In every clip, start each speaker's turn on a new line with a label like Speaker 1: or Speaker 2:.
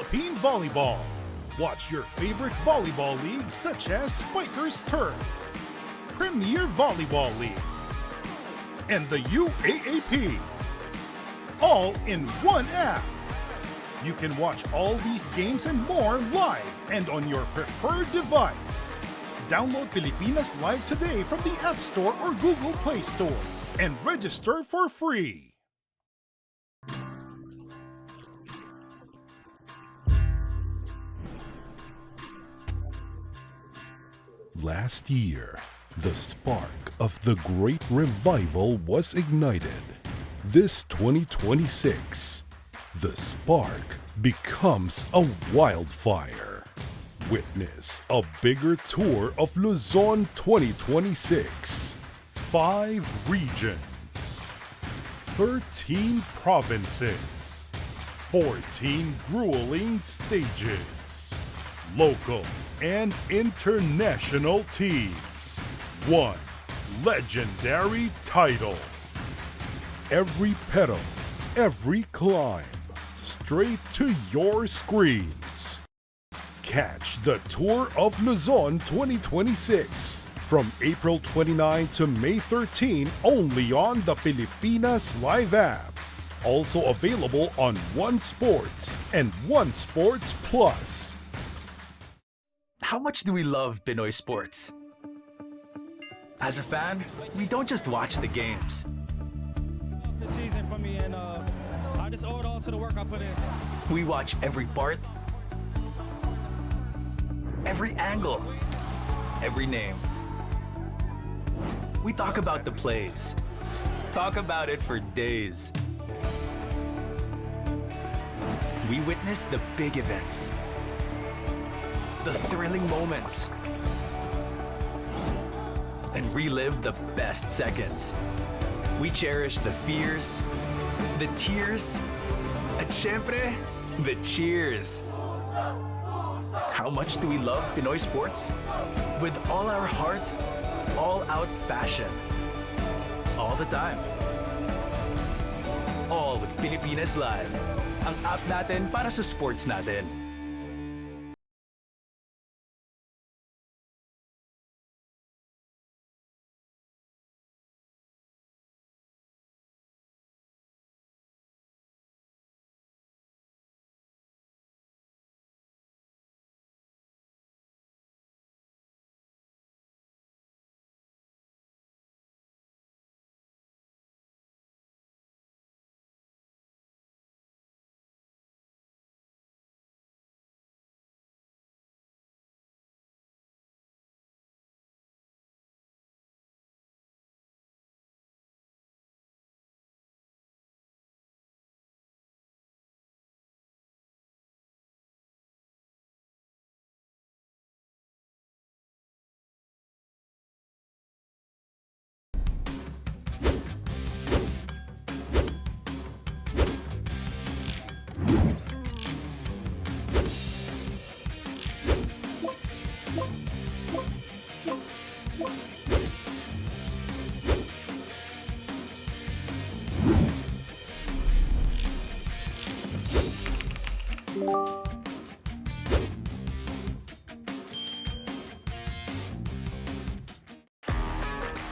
Speaker 1: Philippine volleyball. Watch your favorite volleyball leagues such as Spikers Turf, Premier Volleyball League, and the UAAP, all in one app. You can watch all these games and more live and on your preferred device. Download Pilipinas Live today from the App Store or Google Play Store and register for free. Last year, the spark of the Great Revival was ignited. This 2026, the spark becomes a wildfire. Witness a bigger tour of Luzon 2026. 5 regions, 13 provinces, 14 grueling stages, local and international teams, 1 legendary title. Every pedal, every climb, straight to your screens. Catch the Tour of Luzon 2026 from April 29 to May 13 only on the Pilipinas Live app. Also available on One Sports and One Sports Plus.
Speaker 2: How much do we love Pinoy sports? As a fan, we don't just watch the games.
Speaker 3: This season for me, and I just owe it all to the work I put in.
Speaker 2: We watch every part, every angle, every name. We talk about the plays, talk about it for days. We witness the big events, the thrilling moments, and relive the best seconds. We cherish the fears, the tears, at syempre, the cheers. How much do we love Pinoy sports? With all our heart, all-out passion. All the time. All with Pilipinas Live. Ang app natin para sa sports natin.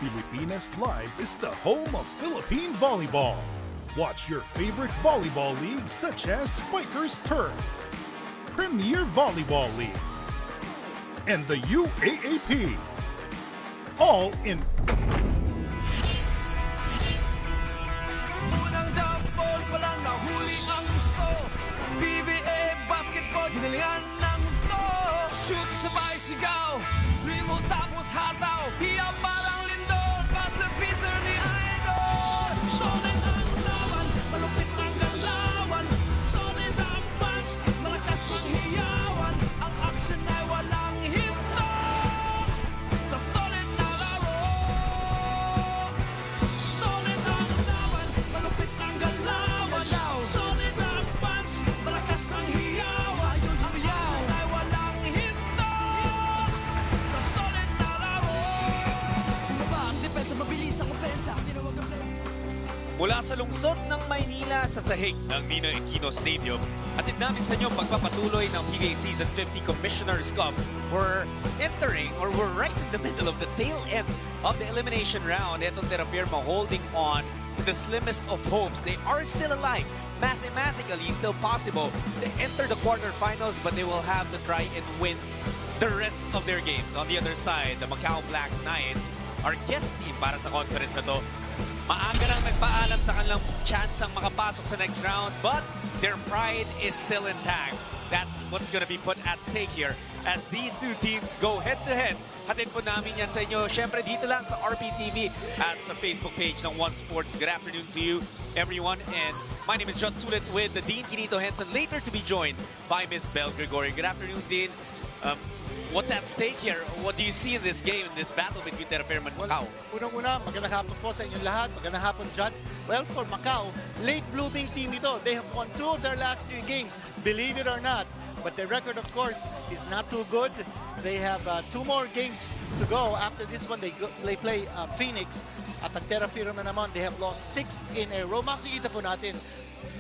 Speaker 1: Pilipinas Live is the home of Philippine volleyball. Watch your favorite volleyball leagues such as Spikers Turf, Premier Volleyball League, and the UAAP, all in
Speaker 4: Unang jump-ball pa lang nahuli ang gusto. PBA basketball, ginalingan ng gusto. Shoot, sabay, sigaw. Dribble, tapos hataw. Hiya parang lindol. Pastor Peter ni Idol. Sonen ang laban, malupit ang galawan. Sonen ang punch, malakas ang hiyawan. Ang action ay walang hinto. Sa solid na laro.
Speaker 5: Mula sa lungsod ng Maynila sa sahig ng Ninoy Aquino Stadium, atid namin sa inyo pagpapatuloy ng PBA Season 50 Commissioner's Cup. We're right in the middle of the tail end of the elimination round. Etong Terrafirma holding on to the slimmest of hopes. They are still alive. Mathematically, still possible to enter the quarterfinals, but they will have to try and win the rest of their games. On the other side, the Macau Black Knights, our guest team para sa conference na to, maaga nang nagpaalam sa kanilang chance ang makapasok sa next round, but their pride is still intact. That's what's going to be put at stake here as these two teams go head-to-head. Hatid po namin yan sa inyo, syempre dito lang sa RPTV at sa Facebook page ng One Sports. Good afternoon to you, everyone. And my name is John Sulit with the Dean Kinito Henson, later to be joined by Miss Belle Gregory. Good afternoon, Dean. What's at stake here? What do you see in this game, in this battle between Terrafirma and Macau?
Speaker 6: Unang-una, magandang hapon po sa inyong lahat. Magandang hapon, John. Well, for Macau, late-blooming team ito. They have won 2 of their last 3 games, believe it or not. But their record, of course, is not too good. They have 2 more games to go. After this one, they play Phoenix. At ang Terrafirma naman, they have lost 6 in a row. Makikita po natin,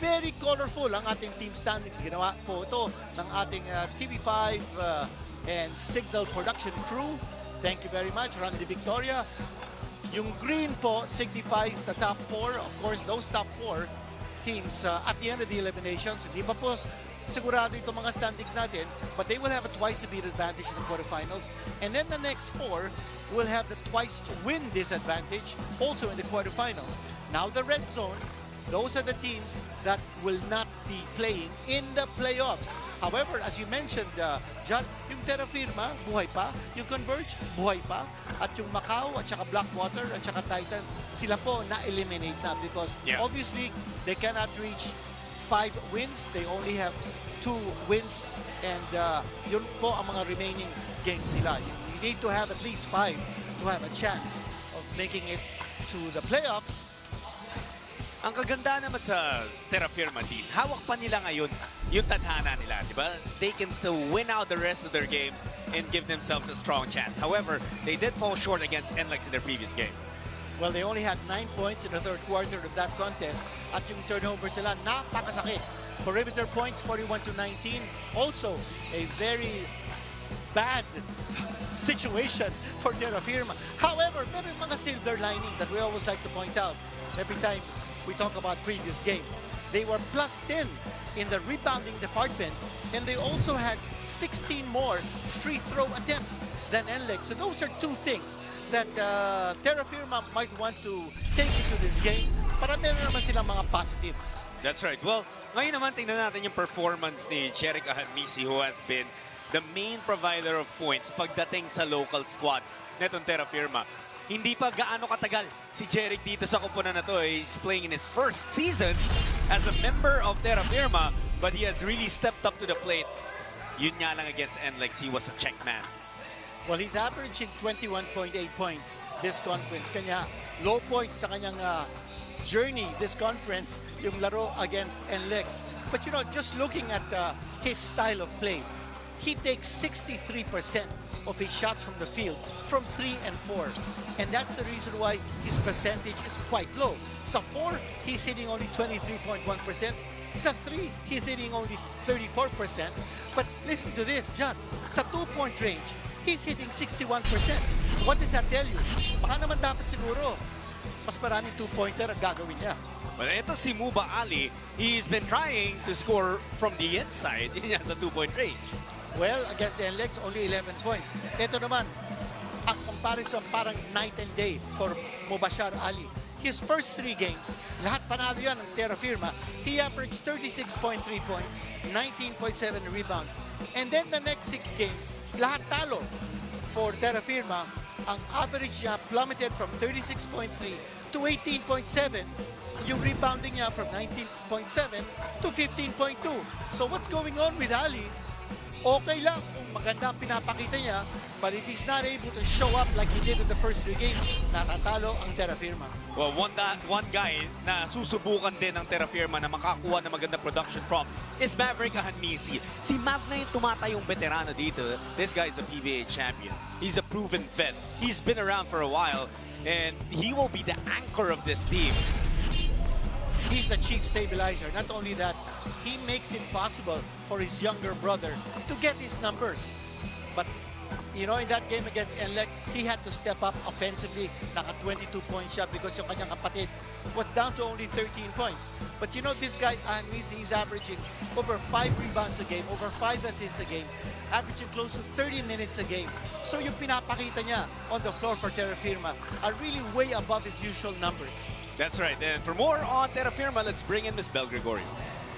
Speaker 6: very colorful ang ating team standings. Ginawa po ito ng ating TV5 and Signal production crew. Thank you very much, Randy Victoria. Yung green po signifies the top 4. Of course, those top 4 teams at the end of the eliminations, hindi pa po sigurado itong mga standings natin, but they will have a twice-to-beat advantage in the quarterfinals. And then the next 4 will have the twice-to-win disadvantage also in the quarterfinals. Now the red zone, those are the teams that will not be playing in the playoffs. However, as you mentioned, John, yung Terrafirma, buhay pa. Yung Converge, buhay pa. At yung Macau, at saka Blackwater, at saka Titan, sila po na-eliminate na because obviously they cannot reach 5 wins. They only have 2 wins. And yun po ang mga remaining games sila. You need to have at least 5 to have a chance of making it to the playoffs.
Speaker 5: Ang kaganda naman sa Terrafirma team, hawak pa nila ngayon yung tadhana nila, di ba? They can still win out the rest of their games and give themselves a strong chance. However, they did fall short against NLEX in their previous game.
Speaker 6: Well, they only had 9 points in the third quarter of that contest. At yung turnover sila, napakasakit. Perimeter points, 41-19. Also, a very bad situation for Terrafirma. However, meron mga silver lining that we always like to point out every time we talk about previous games. They were plus 10 in the rebounding department, and they also had 16 more free throw attempts than NLEX. So those are 2 things that Terrafirma might want to take into this game para meron naman silang mga positives.
Speaker 5: That's right. Well, ngayon naman tingnan natin yung performance ni Jeric Ahanmisi, who has been the main provider of points pagdating sa local squad netong Terrafirma. Hindi pa gaano katagal si Jeric dito sa kupunan na to. He's playing in his first season as a member of Terrafirma, but he has really stepped up to the plate. Yun nga lang against NLEX, he was a check man.
Speaker 6: Well, he's averaging 21.8 points this conference. Kanya low point sa kanyang journey this conference, yung laro against NLEX. But you know, just looking at his style of play, he takes 63% of his shots from the field from 3 and 4. And that's the reason why his percentage is quite low. Sa 4, he's hitting only 23.1%. Sa 3, he's hitting only 34%. But listen to this, John. Sa 2-point range, he's hitting 61%. What does that tell you? Baka naman dapat siguro mas maraming 2-pointer ang gagawin niya.
Speaker 5: Well, ito si Muba Ali, he's been trying to score from the inside. Yun yan sa 2-point range.
Speaker 6: Well, against NLEX, only 11 points. Ito naman, ang comparison parang night and day for Mubashar Ali. His first 3 games, lahat panalo yan ng Terrafirma. He averaged 36.3 points, 19.7 rebounds. And then the next 6 games, lahat talo for Terrafirma. Ang average niya plummeted from 36.3 to 18.7. Yung rebounding niya from 19.7 to 15.2. So what's going on with Ali? Okay lang kung maganda ang pinapakita niya, but if he's not able to show up like he did in the first 3 games, natatalo ang Terrafirma.
Speaker 5: Well, one guy na susubukan din ng Terrafirma na makakuha ng maganda production from is Maverick Ahanmisi. Si Mav na yung tumatayong veterano dito. This guy is a PBA champion. He's a proven vet. He's been around for a while, and he will be the anchor of this team.
Speaker 6: he's a chief stabilizer. Not only that, he makes it possible for his younger brother to get his numbers. But you know, in that game against NLEX, he had to step up offensively. Naka 22-point shot because yung kanyang kapatid was down to only 13 points. But you know, this guy, he's averaging over 5 rebounds a game, over 5 assists a game, averaging close to 30 minutes a game. So yung pinapakita niya on the floor for Terrafirma are really way above his usual numbers.
Speaker 5: That's right. And for more on Terrafirma, let's bring in Miss Bel Gregorio.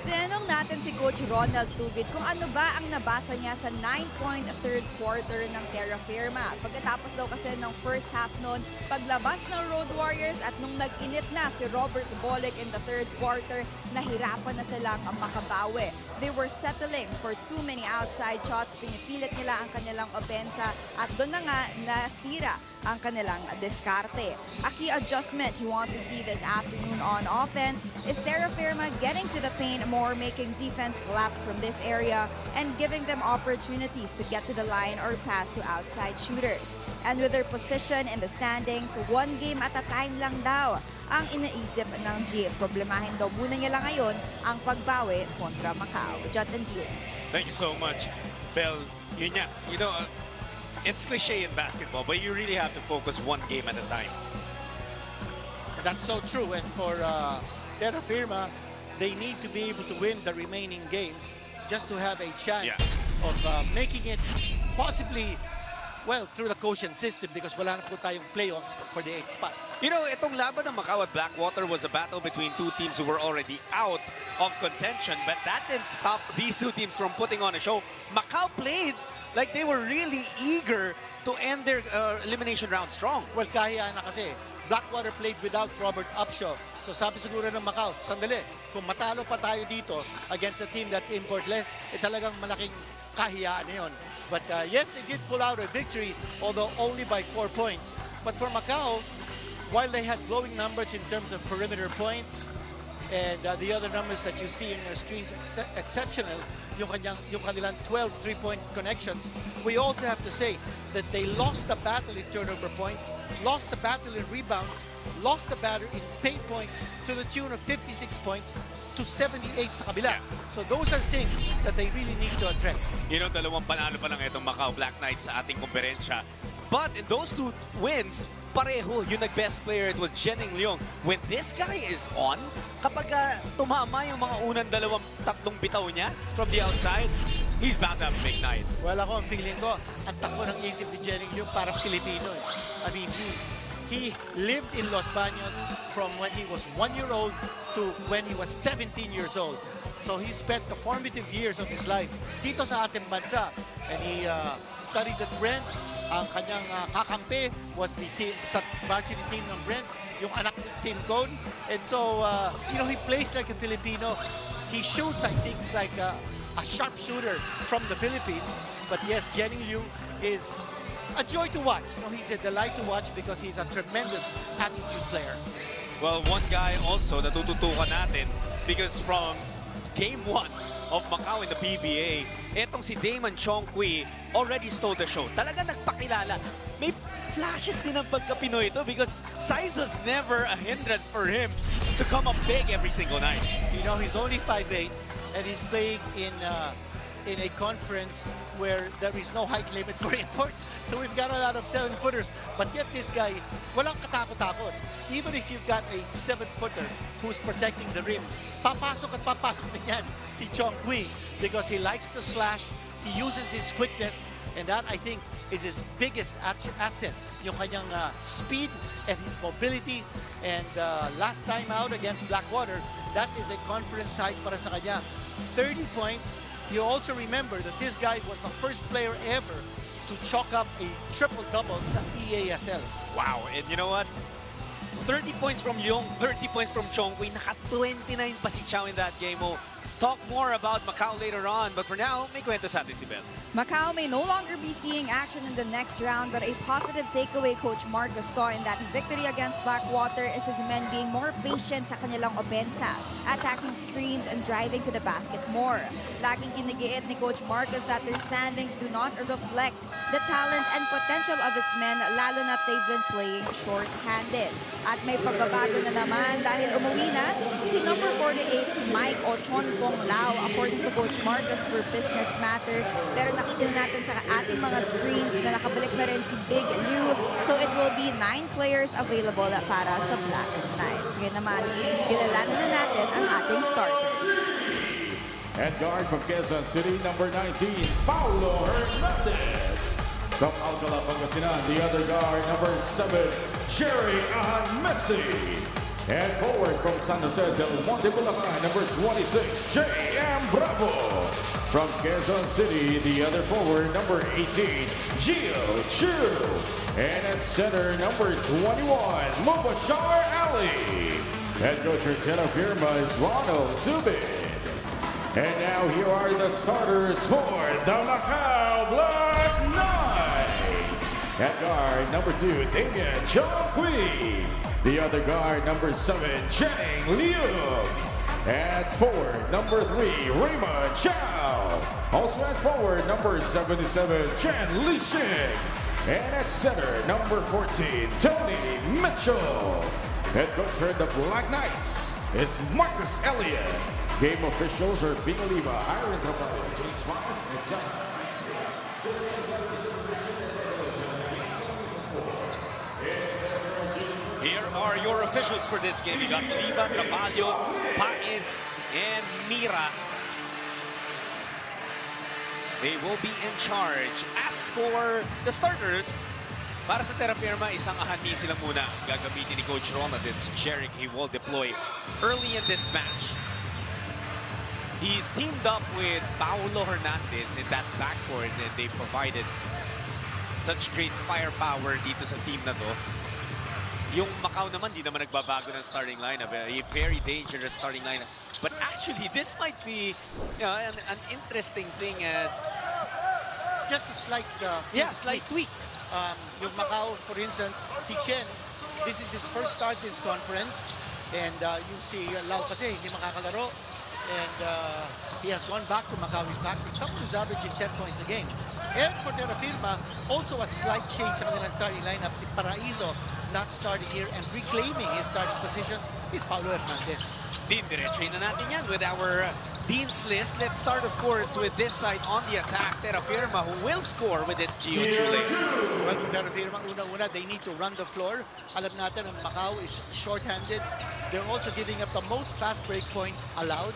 Speaker 7: Tinanong natin si Coach Ronald Tubit kung ano ba ang nabasa niya sa 9-point third quarter ng Terrafirma. Pagkatapos daw kasi ng first half noon, paglabas ng Road Warriors at nung nag-init na si Robert Bolick in the third quarter, nahirapan na silang makabawi. They were settling for too many outside shots. Pinipilit nila ang kanilang opensa at doon na nga nasira ang kanilang diskarte. A key adjustment he wants to see this afternoon on offense is Terrafirma getting to the paint more, making defense collapse from this area and giving them opportunities to get to the line or pass to outside shooters. And with their position in the standings, one game at a time lang daw ang iniisip ng Dyip. Problemahin daw muna nila ngayon ang pagbawi kontra Macau. Jot and Dyip.
Speaker 5: Thank you so much, Bel. Yun nga, you know, it's cliche in basketball, but you really have to focus one game at a time.
Speaker 6: That's so true. And for Terrafirma, they need to be able to win the remaining games just to have a chance of making it possibly, well, through the quotient system because wala na po tayong playoffs for the 8th spot.
Speaker 5: You know, itong laban ng Macau at Blackwater was a battle between two teams who were already out of contention, but that didn't stop these two teams from putting on a show. Macau played like they were really eager to end their elimination round strong.
Speaker 6: Well, kahiyaan na kasi. Blackwater played without Robert Upshaw. So sabi siguro ng Macau, sandali, kung matalo pa tayo dito against a team that's importless, talagang malaking kahiyaan na yun. But yes, they did pull out a victory, although only by 4 points. But for Macau, while they had glowing numbers in terms of perimeter points, and the other numbers that you see in your screens exceptional, yung kanilang 12 3-point connections, we also have to say that they lost the battle in turnover points, lost the battle in rebounds, lost the battle in paint points to the tune of 56 points to 78 sa kabila. So those are things that they really need to address.
Speaker 5: You know, dalawang panalo pa lang itong Macau Black Knights sa ating komperensya. But in those two wins, pareho yung nag-best player, it was Jenning Leong. When this guy is on, kapag tumama yung mga unang tatlong bitaw niya from the outside, he's bound to have a big night.
Speaker 6: Well, ako, ang feeling ko, ang takbo ng isip ni Jenning Leong parang Filipino. I mean, he lived in Los Baños from when he was 1 year old to when he was 17 years old. So he spent the formative years of his life dito sa ating bansa. And he studied at Brent. Ang kanyang kakampi was the team, sa varsity team ng Brent, yung anak ni Tim Cone. And so, you know, he plays like a Filipino. He shoots, I think, like a sharpshooter from the Philippines. But yes, Jenning Liu is a joy to watch. You know, he's a delight to watch because he's a tremendous attitude player.
Speaker 5: Well, one guy also na tututukan natin because from game 1 of Macau in the PBA, etong si Damon Chongqui already stole the show. Talaga nagpakilala. May flashes din ng pagka-Pinoy ito because size was never a hindrance for him to come up big every single night.
Speaker 6: You know, he's only 5'8", and he's playing in a conference where there is no height limit for imports. So we've got a lot of 7-footers. But yet this guy, walang katakot-takot. Even if you've got a 7-footer who's protecting the rim, papasok din yan si Chongqui because he likes to slash, he uses his quickness, and that, I think, is his biggest asset. Yung kanyang speed and his mobility. And last time out against Blackwater, that is a conference high para sa kanya. 30 points. You also remember that this guy was the first player ever to chalk up a triple-double sa EASL.
Speaker 5: Wow, and you know what? 30 points from Leong, 30 points from Chongqui. Naka-29 pa si Chow in that game. Oh, talk more about Macau later on, but for now, may kwento sa atin si Bel.
Speaker 7: Macau may no longer be seeing action in the next round, but a positive takeaway Coach Marcus saw in that victory against Blackwater is his men being more patient sa kanilang opensa, attacking screens and driving to the basket more. Laging inigiit ni Coach Marcus that their standings do not reflect the talent and potential of his men, lalo na they've been playing short-handed. At may pagbabago na naman dahil umuwi na si si number 48, si Mike Ochon Kong Lao, according to Coach Marcus for Business Matters. Pero nakikita natin sa ating mga screens na nakabalik na rin si Big Liu. So it will be 9 players available para sa Black Knights. Ngayon naman, kilalanin na natin ang ating starters.
Speaker 8: And guard from Quezon City, number 19, Paulo Hernandez. From Alcala, Pangasinan, the other guard, number 7, Jerry Messi. And forward from San Jose del Monte, Bulacan, number 26, J.M. Bravo. From Quezon City, the other forward, number 18, Gio Chu. And at center, number 21, Mubashar Ali. Head coach for Terrafirma is Ronald Dubin. And now here are the starters for the Macau Black Knights. At guard, number 2, Damian Chongqui. The other guard, number 7, Cheng Liu. At forward, number 3, Raymond Chow. Also at forward, number 77, Chen Lixing. And at center, number 14, Tony Mitchell. Head coach for the Black Knights is Marcus Elliott. Game officials are Bing Oliva, Aaron Trapario, James Miles, and John.
Speaker 5: Here are your officials for this game. You got Oliva, Traballo, Paez, and Mira. They will be in charge. As for the starters, para sa Terrafirma, isang ahani sila muna. Gagamitin ni Coach Ronald. It's Jerick he will deploy early in this match. He's teamed up with Paulo Hernandez in that backcourt, and they provided such great firepower dito sa team na to. Yung Macau naman, di naman nagbabago ng starting lineup. A very dangerous starting lineup. But actually, this might be an interesting thing as...
Speaker 6: Just a slight
Speaker 5: slight tweak.
Speaker 6: Yung Macau, for instance, si Chen, this is his first start in this conference. And yung si Lau kasi hindi makakalaro. And he has gone back to Macau. He's back with someone who's averaging 10 points a game. And for Terrafirma, also a slight change sa kanilang starting lineup. Si Paraiso not starting here and reclaiming his starting position is Paulo Hernandez.
Speaker 5: Diretso na natin yan with our Dean's List. Let's start, of course, with this side on the attack. Terrafirma, who will score with this Gio Chule.
Speaker 6: Well, for Terrafirma, una-una, they need to run the floor. Alam natin, ang Macau is short-handed. They're also giving up the most fast break points allowed.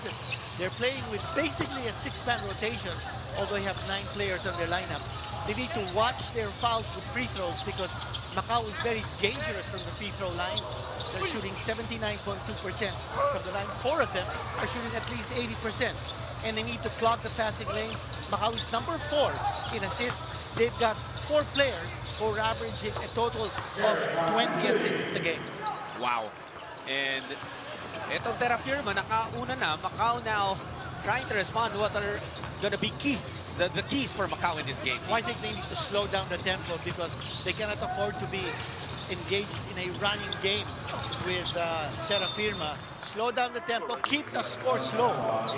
Speaker 6: They're playing with basically a 6-man rotation, although they have 9 players on their lineup. They need to watch their fouls with free throws because Macau is very dangerous from the free throw line. They're shooting 79.2% from the line. 4 of them are shooting at least 80%. And they need to clog the passing lanes. Macau is number 4 in assists. They've got 4 players who are averaging a total of 20 assists a game.
Speaker 5: Wow. And itong Terrafirma, nakauna na. Macau now trying to respond to what are going to be the keys for Macau in this game.
Speaker 6: Well, I think they need to slow down the tempo because they cannot afford to be engaged in a running game with Terrafirma. Slow down the tempo, keep the score slow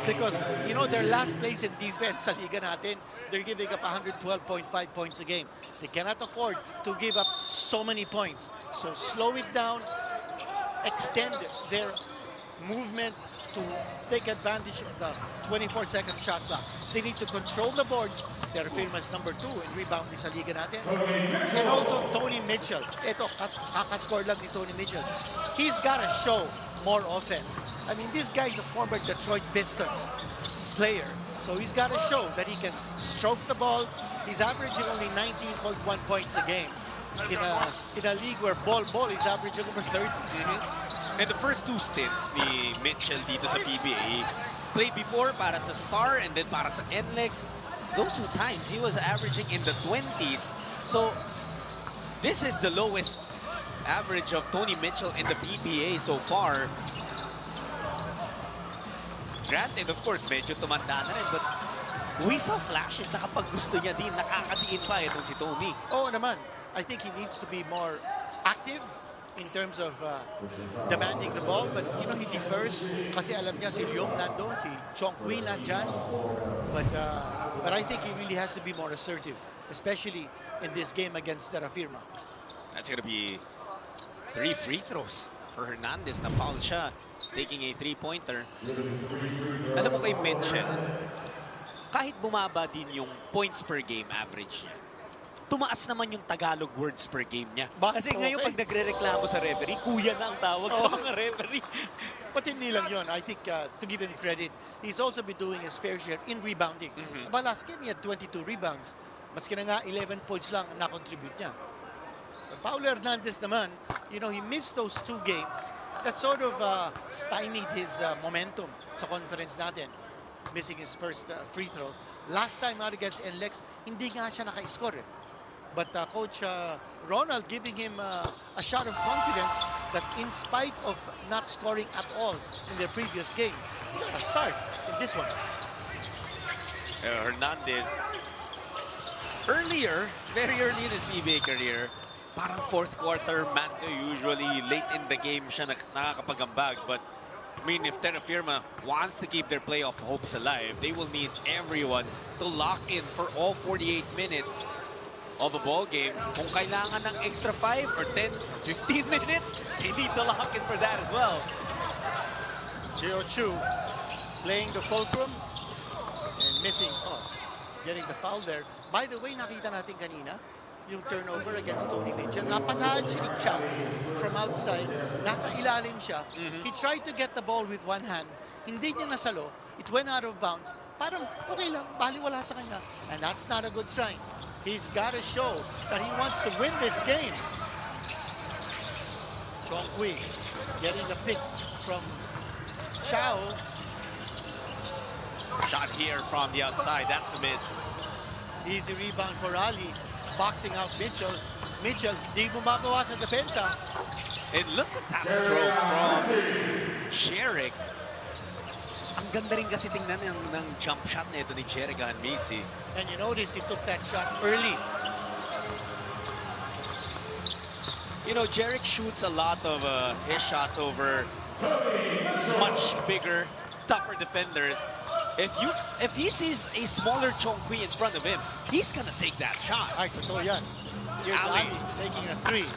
Speaker 6: because, you know, their last place in defense sa liga natin, they're giving up 112.5 points a game. They cannot afford to give up so many points. So slow it down, extend their movement to take advantage of the 24-second shot clock. They need to control the boards. Terrafirma is number 2 in rebounding sa liga natin. And also Tony Mitchell. Ito, kakascore lang ni Tony Mitchell. He's got to show more offense. I mean, this guy is a former Detroit Pistons player. So he's got to show that he can stroke the ball. He's averaging only 19.1 points a game in a league where ball is averaging over 30.
Speaker 5: And the first 2 stints ni Mitchell dito sa PBA, played before para sa Star and then para sa NLEX. Those 2 times, he was averaging in the 20s. So, this is the lowest average of Tony Mitchell in the PBA so far. Granted, of course, medyo tumanda na rin, but we saw flashes na kapag gusto niya din, nakakadiin pa itong si Tony.
Speaker 6: Oo naman. I think he needs to be more active in terms of demanding the ball, but you know, he defers kasi alam niya si Leong nandun, si Chongqui nandyan. But I think he really has to be more assertive, especially in this game against Terrafirma.
Speaker 5: That's gonna be 3 free throws for Hernandez na foul siya. taking a three-pointer. Alam mo kay Mitchell, kahit bumaba din yung points per game average niya, tumaas naman yung Tagalog words per game niya. Kasi ngayon pag nagre-reklamo sa referee, kuya na ang tawag sa mga referee.
Speaker 6: But hindi lang yun. I think to give him credit, he's also been doing his fair share in rebounding. About last game, he had 22 rebounds. Maski na nga 11 points lang ang na-contribute niya. But Paulo Hernandez naman, you know, he missed those 2 games. That sort of stymied his momentum sa conference natin. Missing his first free throw. Last time out against NLEX, hindi nga siya naka-score. But Coach Ronald giving him a shot of confidence that in spite of not scoring at all in their previous game, he got a start in this one.
Speaker 5: Hernandez, earlier, very early in his PBA career, parang fourth quarter man to, usually late in the game siya nakakapagambag. But I mean, if Terrafirma wants to keep their playoff hopes alive, they will need everyone to lock in for all 48 minutes of a ball game. Kung kailangan ng extra 5 or 10 or 15 minutes, they need to lock in for that as well.
Speaker 6: Gio Chu playing the fulcrum and missing, getting the foul there. By the way, nakita natin kanina, yung turnover against Tony Mitchell. Napasahan siya from outside. Nasa ilalim siya. He tried to get the ball with one hand. Hindi niya nasalo. It went out of bounds. Parang okay lang, baliwala sa kanya. And that's not a good sign. He's got to show that he wants to win this game. Chong Kui getting the pick from Chow.
Speaker 5: Shot here from the outside. That's a miss.
Speaker 6: Easy rebound for Ali. Boxing out Mitchell. Mitchell, di bumagawa sa depensa.
Speaker 5: And look at that stroke from Sherrick. Ang ganda rin kasi tingnan ng jump shot nito ni Jerick Hanmisi.
Speaker 6: And you notice he took that shot early.
Speaker 5: You know, Jerick shoots a lot of his shots over much bigger, tougher defenders. If he sees a smaller Chong Kui in front of him, he's gonna take that shot.
Speaker 6: Ay, totoo yan. Here's Ali taking a 3.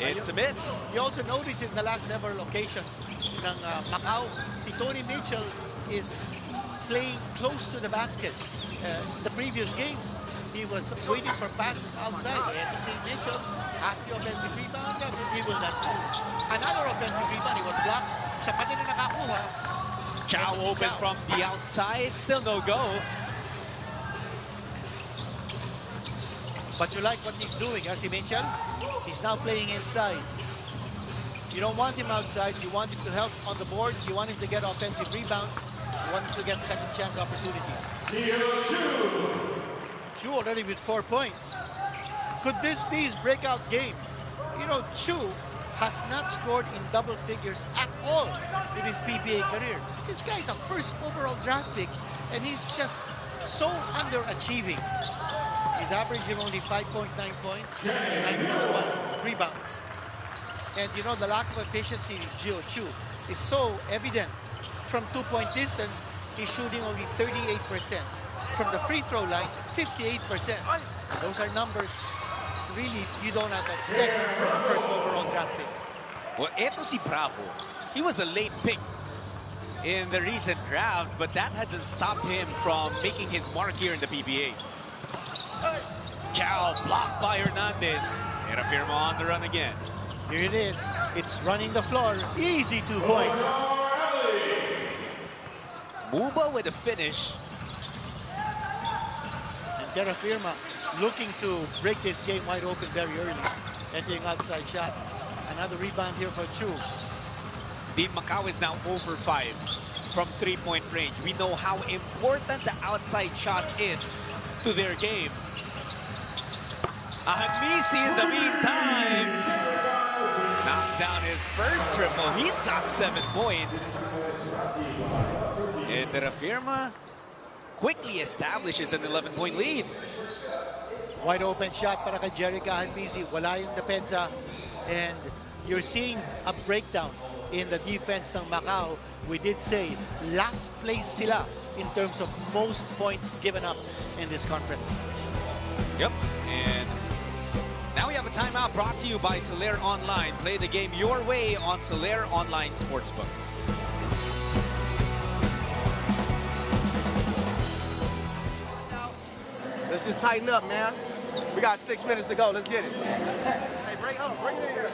Speaker 5: It's a miss.
Speaker 6: You also notice in the last several occasions ng Macau, si Tony Mitchell is playing close to the basket. The previous games, he was waiting for passes outside. And to see Mitchell has the offensive rebound, he will not score. Another offensive rebound, he was blocked. Siya pa din na nakakuha.
Speaker 5: Chow open from the outside, still no go.
Speaker 6: But you like what he's doing, si Mitchell? He's now playing inside. You don't want him outside. You want him to help on the boards. You want him to get offensive rebounds. You want him to get second chance opportunities. Chu already with 4 points. Could this be his breakout game? You know, Chu has not scored in double figures at all in his PBA career. This guy's a first overall draft pick, and he's just so underachieving. He's averaging only 5.9 points, 9.1 rebounds. And you know, the lack of efficiency in Gio Chu is so evident. From 2-point distance, he's shooting only 38%. From the free throw line, 58%. And those are numbers really you don't have to expect from a first overall draft pick.
Speaker 5: Well, eto si Bravo. He was a late pick in the recent draft, but that hasn't stopped him from making his mark here in the PBA. Chow blocked by Hernandez. Terrafirma on the run again.
Speaker 6: Here it is. It's running the floor. Easy 2 points.
Speaker 5: Muba with a finish.
Speaker 6: And Terrafirma looking to break this game wide open very early. Entering outside shot. Another rebound here for Chu.
Speaker 5: The Macau is now 0 for 5 from 3-point range. We know how important the outside shot is to their game. Hanmisi in the meantime knocks down his first triple. He's got 7 points. And Terrafirma quickly establishes an 11-point lead.
Speaker 6: Wide open shot para kay Jerica Hanmisi. Wala yung depensa. And you're seeing a breakdown in the defense ng Macau. We did say last place sila in terms of most points given up in this conference.
Speaker 5: Yep. And now we have a Terrafirma Timeout brought to you by Soler Online. Play the game your way on Soler Online Sportsbook.
Speaker 9: Let's just tighten up, man. We got 6 minutes to go. Let's get it. Hey, bring it in here.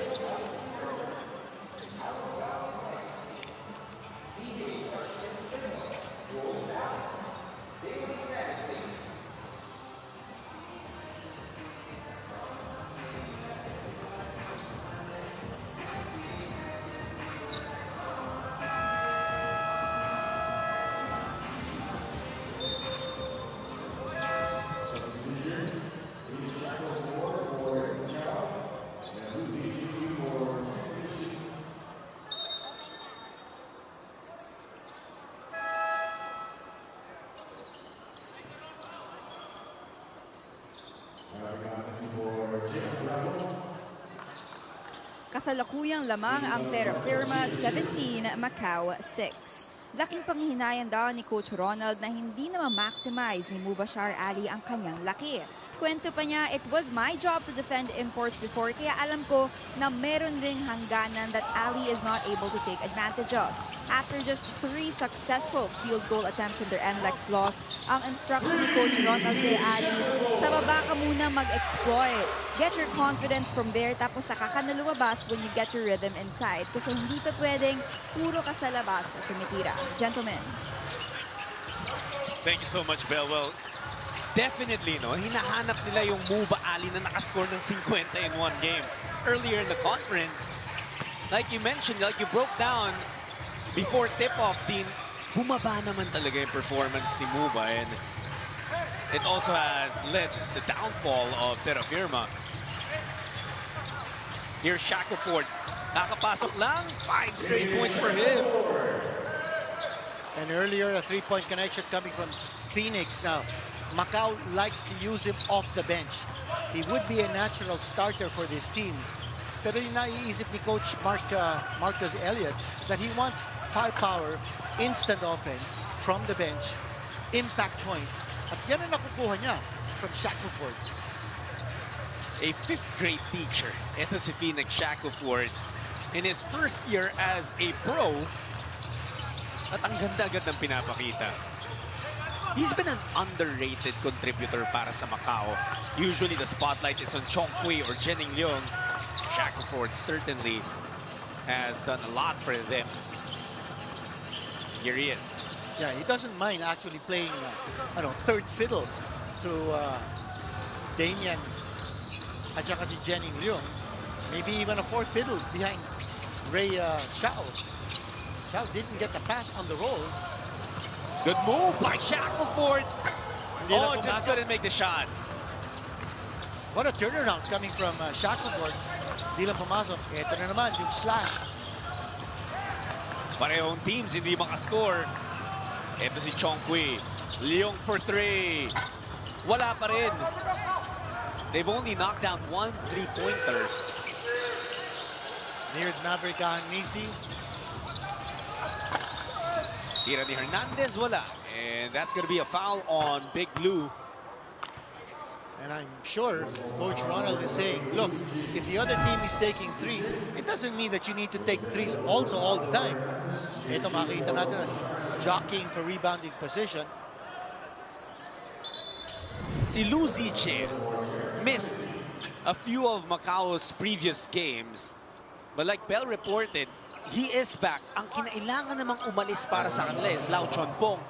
Speaker 7: Kasalukuyang lamang ang Terrafirma 17, Macau 6. Laking panghihinayan daw ni Coach Ronald na hindi na ma-maximize ni Mubashar Ali ang kanyang laki. Kwento pa niya, it was my job to defend imports before, kaya alam ko na meron ring hangganan that Ali is not able to take advantage of. After just 3 successful field goal attempts in their NLEX loss, ang instruction ni Coach Ronald kay Ali, sa baba ka muna mag-exploit. Get your confidence from there, tapos saka ka na lumabas when you get your rhythm inside. Kasi hindi pa pwedeng puro ka sa labas at tumitira. Gentlemen.
Speaker 5: Thank you so much, Bell. Well, definitely, no, hinahanap nila yung Muba Ali na nakascore ng 50 in one game. Earlier in the conference, like you mentioned, like you broke down, before tip-off din, bumaba naman talaga yung performance ni Muba, and it also has led the downfall of Terrafirma. Here's Shackelford. Nakapasok lang, 5 straight points for him.
Speaker 6: And earlier, a 3-point connection coming from Phoenix. Now, Macau likes to use him off the bench. He would be a natural starter for this team. Pero yung naiisip ni Coach Marcus Elliott that he wants firepower, instant offense from the bench, impact points. At yan ang nakukuha niya from Shackelford.
Speaker 5: A 5th grade teacher. Ito si Phoenix Shackelford in his first year as a pro. At ang ganda-agad ng pinapakita. He's been an underrated contributor para sa Macau. Usually the spotlight is on Chongqui or Jening Leong. Shackelford certainly has done a lot for them. Here he is.
Speaker 6: Yeah, he doesn't mind actually playing third fiddle to Damian at saka si Jening Leong. Maybe even a fourth fiddle behind Ray Chao. Chao didn't get the pass on the roll.
Speaker 5: Good move by Shackelford. Oh, just couldn't make the shot.
Speaker 6: What a turnaround coming from Shackelford. Di lang pumasok. Ito na naman, yung slash.
Speaker 5: Parehong teams hindi makascore. Ito si Chongqui. Leong for 3. Wala pa rin. They've only knocked down 1 3-pointer.
Speaker 6: Here's Maverick Ahanisi.
Speaker 5: Tira ni Hernandez, wala. And that's going to be a foul on Big Lou.
Speaker 6: And I'm sure Coach Ronald is saying, look, if the other team is taking threes, it doesn't mean that you need to take threes also all the time. Ito makita natin, jockeying for rebounding position.
Speaker 5: Si Lou Ziche missed a few of Macau's previous games. But like Bell reported, he is back. Ang kinailangan namang umalis para sa kanila is Lau Chonpong,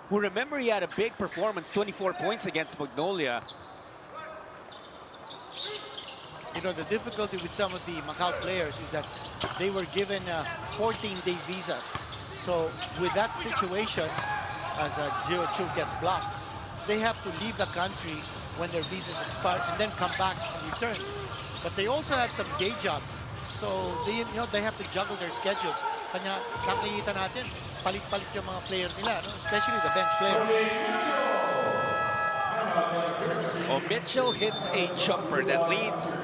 Speaker 5: who, remember, he had a big performance, 24 points against Magnolia.
Speaker 6: You know, the difficulty with some of the Macau players is that they were given 14-day visas. So with that situation, as Gio Chu gets blocked, they have to leave the country when their visas expire and then come back and return. But they also have some day jobs. So they have to juggle their schedules. Kanya nakikita natin, palit-palit yung mga player nila, no? Especially the bench players.
Speaker 5: Oh, Mitchell hits a jumper that leads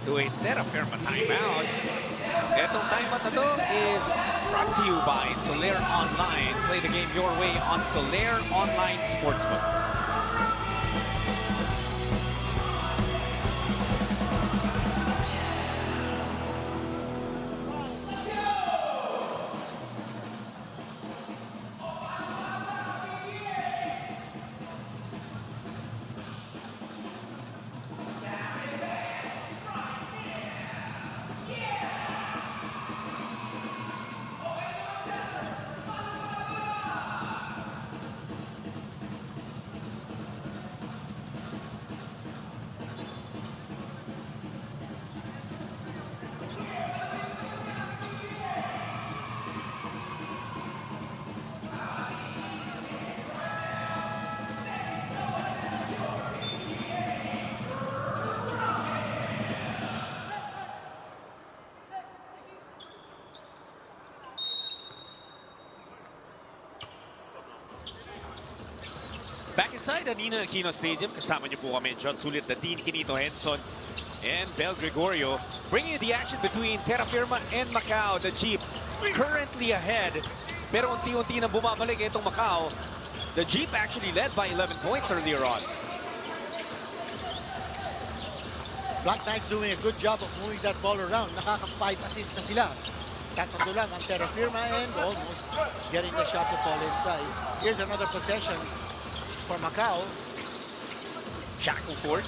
Speaker 5: to a Terrafirma timeout. Etong timeout na to is brought to you by Soler Online. Play the game your way on Soler Online Sportsbook. Back inside the Nina Aquino Stadium, kasama niyo po kami, John Sulit, the Dean Quinito Henson, and Bel Gregorio, bringing you the action between Terrafirma and Macau. The Jeep currently ahead, pero unti-unti na bumabalik itong Macau. The Jeep actually led by 11 points earlier on.
Speaker 6: Black Knights doing a good job of moving that ball around. Nakaka-5 assists na sila. Tatlo lang ang Terrafirma and almost getting the shot to fall inside. Here's another possession for Macau.
Speaker 5: Shackleford.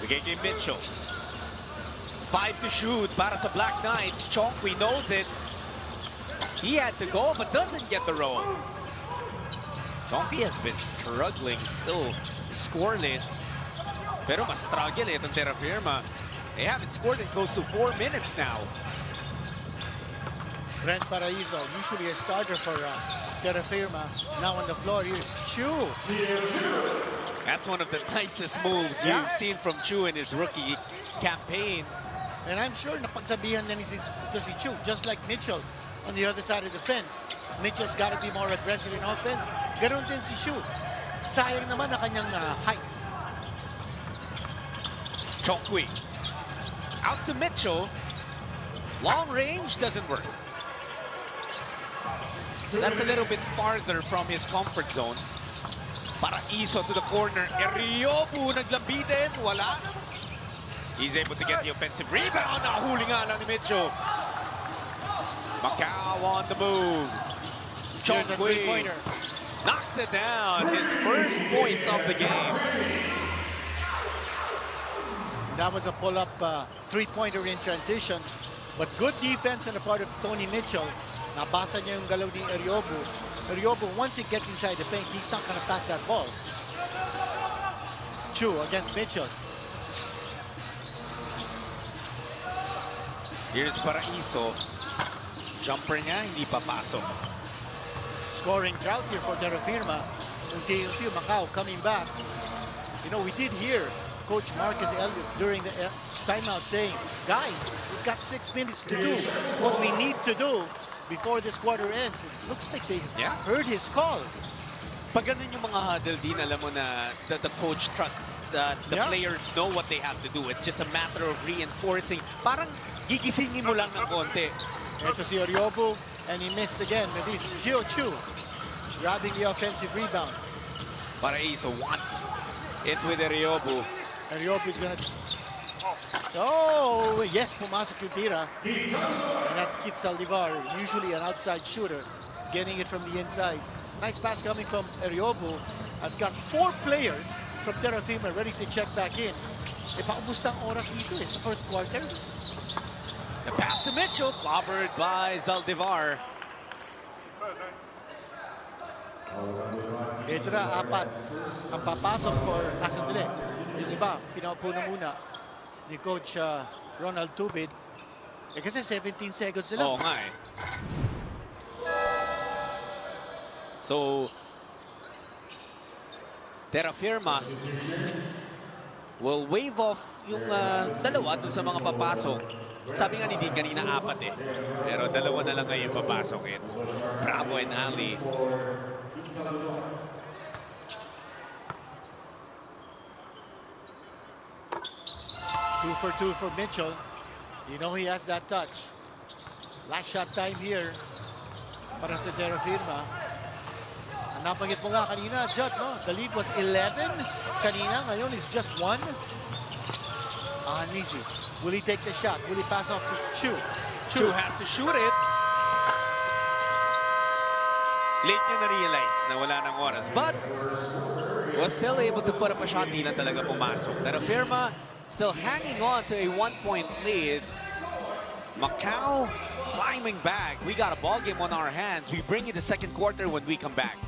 Speaker 5: Bigay Mitchell. 5 to shoot para sa Black Knights. Chongqui knows it. He had to go but doesn't get the roll. Chongqui has been struggling, still scoreless. Pero mas struggle itong Terrafirma. They haven't scored in close to 4 minutes now.
Speaker 6: Brent Paraiso, usually a starter for Terrafirma. Now on the floor, here's Chu.
Speaker 5: That's one of the nicest moves we've seen from Chu in his rookie campaign.
Speaker 6: And I'm sure napagsabihan na si Chu, just like Mitchell on the other side of the fence. Mitchell's got to be more aggressive in offense. Ganon din si Chu. Sayang naman na kanyang height.
Speaker 5: Chongqui. Out to Mitchell. Long range doesn't work. That's a little bit farther from his comfort zone. Paraiso to the corner. Eriobu naglabitin. Wala. He's able to get the offensive rebound. Nahuli nga lang ni Mitchell. Macau on the move. Chongqui knocks it down. His first points of the game.
Speaker 6: That was a pull-up three-pointer in transition. But good defense on the part of Tony Mitchell. Nabasa niya yung galaw ni Eriobu. Eriobu, once he gets inside the paint, he's not going to pass that ball. Chu against Mitchell.
Speaker 5: Here's Paraiso. Jumper niya, hindi papasok.
Speaker 6: Scoring drought here for Terrafirma. Unti-unti Macau coming back. You know, we did hear Coach Marcus Elliott during the timeout saying, guys, we've got 6 minutes to do what we need to do before this quarter ends. It looks like they heard his call.
Speaker 5: Pag ganun yung mga huddle din, alam mo na the coach trusts that the players know what they have to do. It's just a matter of reinforcing. Parang gigisingin mo lang ng konti.
Speaker 6: Ito si Eriobu, and he missed again. But this Chu grabbing the offensive rebound.
Speaker 5: Paraiso wants it with Eriobu.
Speaker 6: Eriobu is gonna... Oh, yes, pumasok yung tira. And that's Kit Saldivar, usually an outside shooter, getting it from the inside. Nice pass coming from Eriobu. I've got 4 players from Terrafirma ready to check back in. Paubos na ang oras dito sa first quarter.
Speaker 5: The pass to Mitchell, clobbered by Zaldivar.
Speaker 6: Ito na, 4 ang papasok for Asandile. Yung iba, pinaupo na muna ni Coach Ronald Tubid. Kasi 17 seconds na lang.
Speaker 5: Oo nga eh. So, Terrafirma will wave off yung dalawa dun sa mga papasok. Sabi nga ni Dean kanina 4 eh. Pero 2 na lang ngayon papasok. It's Bravo and Ali.
Speaker 6: Two for 2 for Mitchell. You know he has that touch. Last shot time here para sa Terrafirma. Nabanggit mo nga kanina, Judd, no? The lead was 11 kanina. Ngayon is just 1. Easy. Will he take the shot? Will he pass off to Chu?
Speaker 5: Chu has to shoot it. Late niya na-realize na wala ng oras. But was still able to put up a shot. Di lang talaga pumasok. Terrafirma still hanging on to a 1-point lead. Macau climbing back. We got a ball game on our hands. We bring you the second quarter when we come back.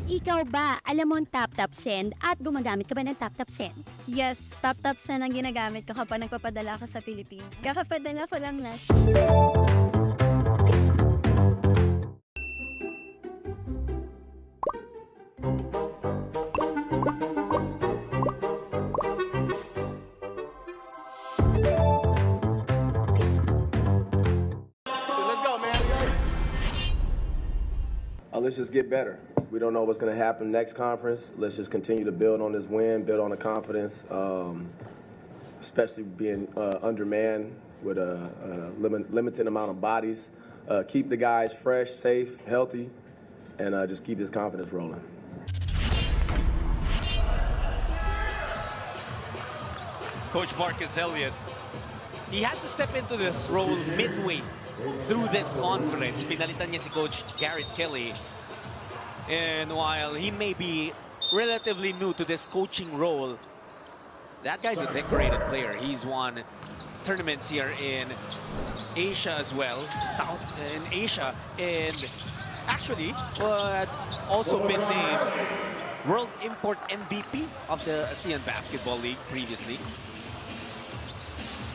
Speaker 10: Ikaw ba, alam mo ang tap-tap send at gumagamit ka ba ng tap-tap send?
Speaker 7: Yes, tap-tap send ang ginagamit ko kapag nagpapadala ka sa Philippine. Kakapadala ko lang last.
Speaker 11: let's just get better. We don't know what's going to happen next conference. Let's just continue to build on this win, build on the confidence, especially being undermanned with a limited amount of bodies. Keep the guys fresh, safe, healthy, and just keep this confidence rolling.
Speaker 5: Coach Marcus Elliott, he had to step into this role midway through this conference. Pinalitan niya si Coach Garrett Kelly. And while he may be relatively new to this coaching role, that guy's a decorated player. He's won tournaments here in Asia as well, South in Asia, and actually also been named World Import MVP of the ASEAN Basketball League previously.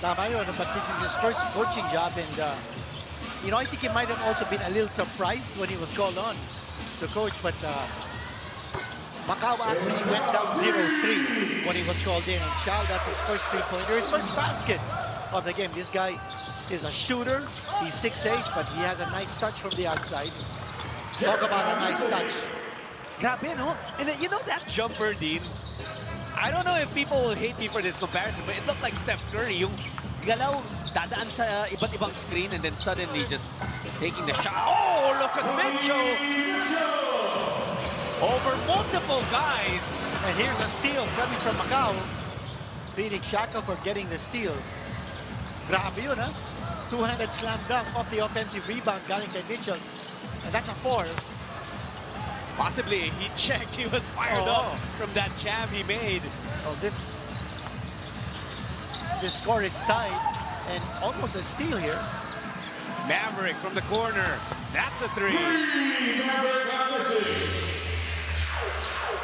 Speaker 6: Tama yun, but this is his first coaching job, and you know, I think he might have also been a little surprised when he was called on to coach, but Macau actually went down 0-3 when he was called in, and Chow, that's his first three-pointer, his first basket of the game. This guy is a shooter. He's 6'8", but he has a nice touch from the outside. Talk about a nice touch.
Speaker 5: Grabe, no? And you know that jumper, Dean? I don't know if people will hate me for this comparison, but it looked like Steph Curry. Yung galaw, dadaan sa iba't ibang screen and then suddenly just taking the shot. Oh, look at Mitchell! Over multiple guys.
Speaker 6: And here's a steal coming from Macau. Phoenix Shaka for getting the steal. Grabe yun, ha? Two-handed slam dunk off the offensive rebound galing kay Mitchell. And that's a 4.
Speaker 5: Possibly a heat check. He was fired up from that jam he made.
Speaker 6: Oh, this score is tied and almost a steal here.
Speaker 5: Maverick from the corner. That's a 3.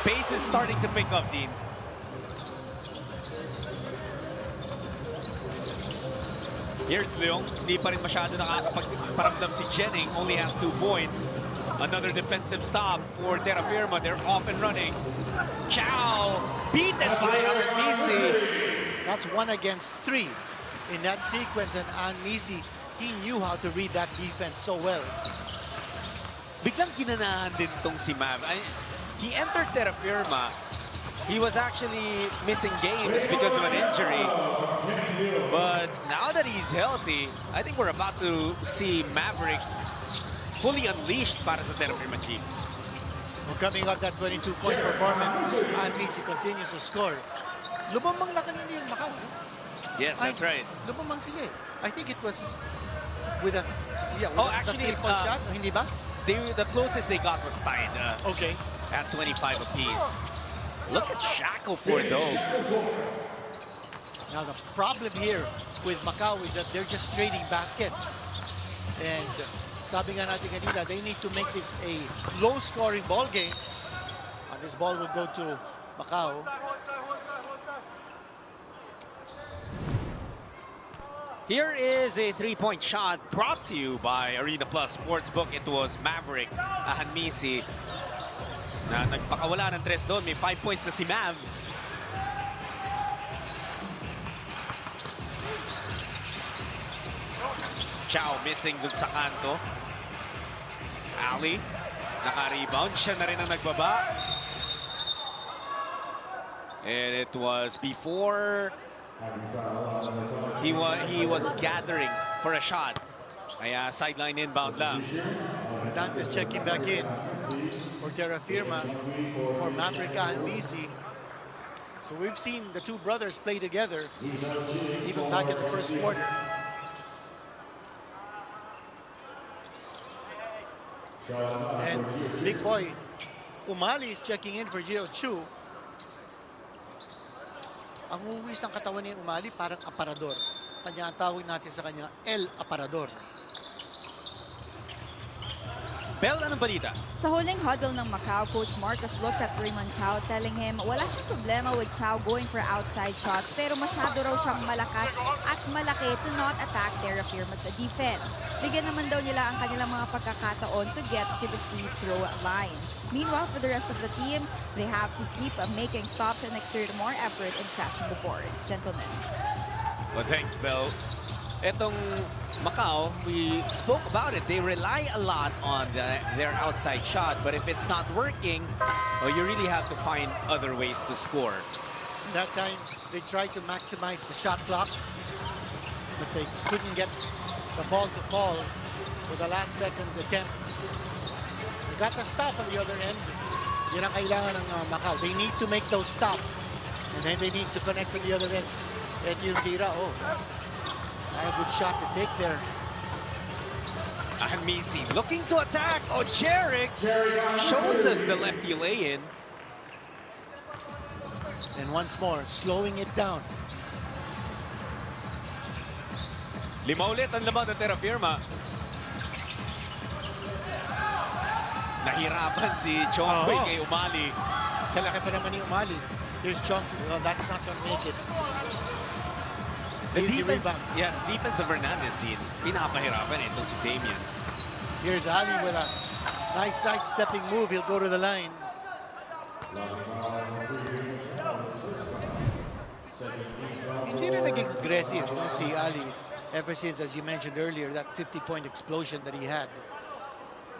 Speaker 5: Pace is starting to pick up, Dean. Here's Leong. Hindi pa rin masyado nakakapagparamdam si Jennings. Only has 2 points. Another defensive stop for Terrafirma. They're off and running. Chow beaten by Anmisi.
Speaker 6: That's 1 against 3 in that sequence, and Anmisi, he knew how to read that defense so well.
Speaker 5: Biglang ginanahan din tong si Mav. He entered Terrafirma. He was actually missing games because of an injury. But now that he's healthy, I think we're about to see Maverick fully unleashed para sa Terrafirma Chief.
Speaker 6: Well, coming off that 22-point performance, Anmisi continues to score. Lumamang na kanina yung Macau.
Speaker 5: Yes, that's right.
Speaker 6: Lumamang sila eh. I think it was with a
Speaker 5: actually,
Speaker 6: the 3-point shot, hindi ba?
Speaker 5: The closest they got was tied.
Speaker 6: Okay.
Speaker 5: At 25 apiece. Look at Shackleford, though.
Speaker 6: Now, the problem here with Macau is that they're just trading baskets. And sabi nga natin kanina, they need to make this a low-scoring ball game. And this ball will go to Macau.
Speaker 5: Here is a 3-point shot brought to you by Arena Plus Sportsbook. It was Maverick Anmisi na nagpakawala ng 3 doon. May 5 points na si Mav. Chow missing dun sa kanto. Ali, naka-rebound. Siya na rin ang nagbaba. And it was before he was gathering for a shot. Kaya sideline inbound lang.
Speaker 6: Dantes checking back in for Terrafirma, for Maverick Anmisi. So we've seen the two brothers play together, even back in the first quarter. And big boy Umali is checking in for Gio Chu. Ang uwis ng katawan ni Umali parang aparador. Kanya ang tawag natin sa kanya, El Aparador.
Speaker 5: Bel, anong balita?
Speaker 7: Sa huling huddle ng Macau, Coach Marcus looked at Raymond Chow, telling him wala siyang problema with Chow going for outside shots, pero masyado raw siyang malakas at malaki to not attack Terrafirma sa defense. Bigyan naman daw nila ang kanilang mga pagkakataon to get to the free throw line. Meanwhile, for the rest of the team, they have to keep making stops and exert more effort in crashing the boards. Gentlemen.
Speaker 5: Well, thanks, Bel. etong Macau, we spoke about it. They rely a lot on their outside shot, but if it's not working, well, you really have to find other ways to score.
Speaker 6: That time, they tried to maximize the shot clock, but they couldn't get the ball to fall for the last second attempt. They got the stop on the other end. Yan ang kailangan ng Macau. They need to make those stops, and then they need to connect to the other end. At yung tira, oh, not a good shot to take there.
Speaker 5: And Misi looking to attack. Oh, Jerick shows us the lefty lay-in.
Speaker 6: And once more, slowing it down.
Speaker 5: Lima ulit ang laban ng Terrafirma. Nahirapan si Chong Kui kay Umali.
Speaker 6: Sa laki pa naman ni Umali. Here's Chong. Well, that's not going to make it.
Speaker 5: The defense of Hernandez din. Pinapahirapan ito si Damian.
Speaker 6: Here's Ali with a nice side-stepping move. He'll go to the line. Hindi na naging aggressive si Ali ever since, as you mentioned earlier, that 50-point explosion that he had.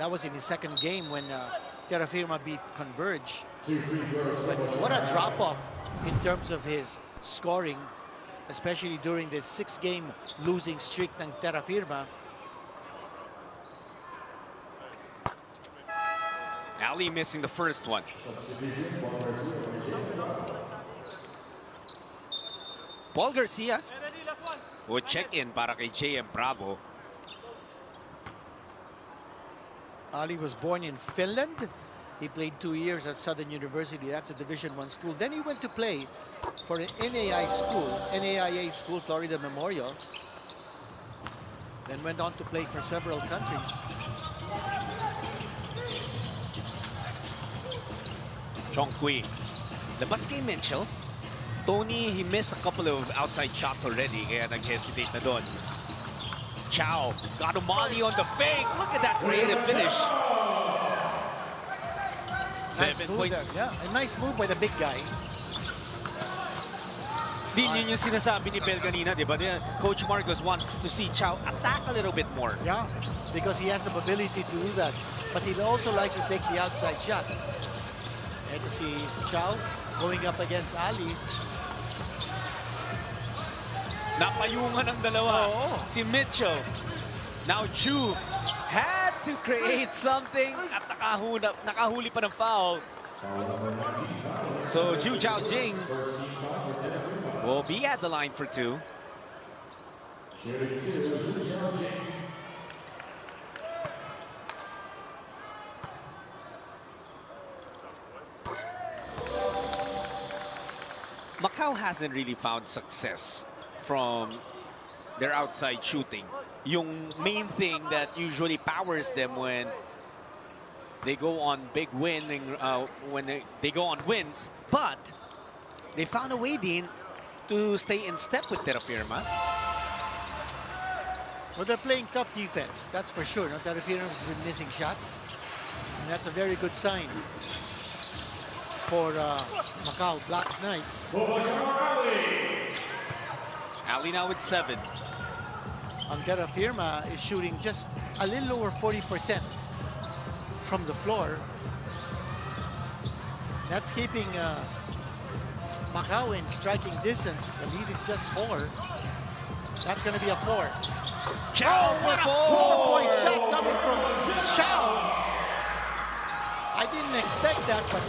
Speaker 6: That was in his second game when Terrafirma beat Converge. But what a drop-off in terms of his scoring, especially during this 6-game losing streak ng Terrafirma.
Speaker 5: Ali missing the first one. Paul Garcia would check in para kay JM Bravo.
Speaker 6: Ali was born in Finland. He played 2 years at Southern University. That's a Division I school. Then he went to play for an NAIA school, Florida Memorial. Then went on to play for several countries.
Speaker 5: Chong Kui. Labas kay Mitchell. Tony, he missed a couple of outside shots already, kaya nag-hesitate na doon. Chow got Umali on the fake. Look at that creative finish.
Speaker 6: Nice
Speaker 5: 7
Speaker 6: move
Speaker 5: points.
Speaker 6: there. Yeah, a nice move by the big guy.
Speaker 5: Din yun yung sinasabi ni Bel kanina, di ba? Coach Marcos wants to see Chow attack a little bit more.
Speaker 6: Yeah, because he has the ability to do that. But he also likes to take the outside shot. And to see Chow going up against Ali.
Speaker 5: Napayungan ang dalawa. Si Mitchell. Now Chu had to create something at nakahuli pa ng foul. So Ju Jiaojing will be at the line for 2. Macau hasn't really found success from their outside shooting. Yung main thing that usually powers them when they go on big winning, when they go on wins, but they found a way, Dean, to stay in step with Terrafirma.
Speaker 6: Well, they're playing tough defense, that's for sure. No? Terrafirma's been missing shots, and that's a very good sign for Macau Black Knights.
Speaker 5: Ali now with 7.
Speaker 6: Ang Terrafirma is shooting just a little over 40% from the floor. That's keeping Macau in striking distance. The lead is just 4. That's going to be a 4.
Speaker 5: Chow
Speaker 6: what a 4-point shot coming from Chow. I didn't expect that, but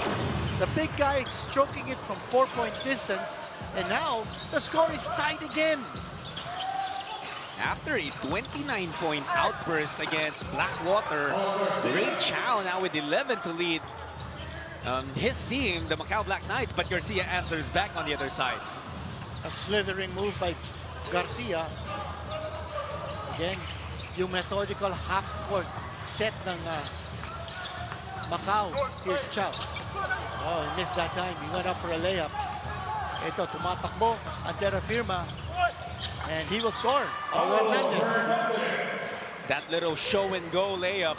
Speaker 6: the big guy stroking it from 4-point distance. And now the score is tied again.
Speaker 5: After a 29-point outburst against Blackwater, Ray Chow now with 11 to lead his team, the Macau Black Knights, but Garcia answers back on the other side.
Speaker 6: A slithering move by Garcia. Again, yung methodical half-court set ng Macau. Here's Chow. Oh, he missed that time. He went up for a layup. Ito, tumatakbo ang Terrafirma. And he will score. Hernandez.
Speaker 5: That little show-and-go layup.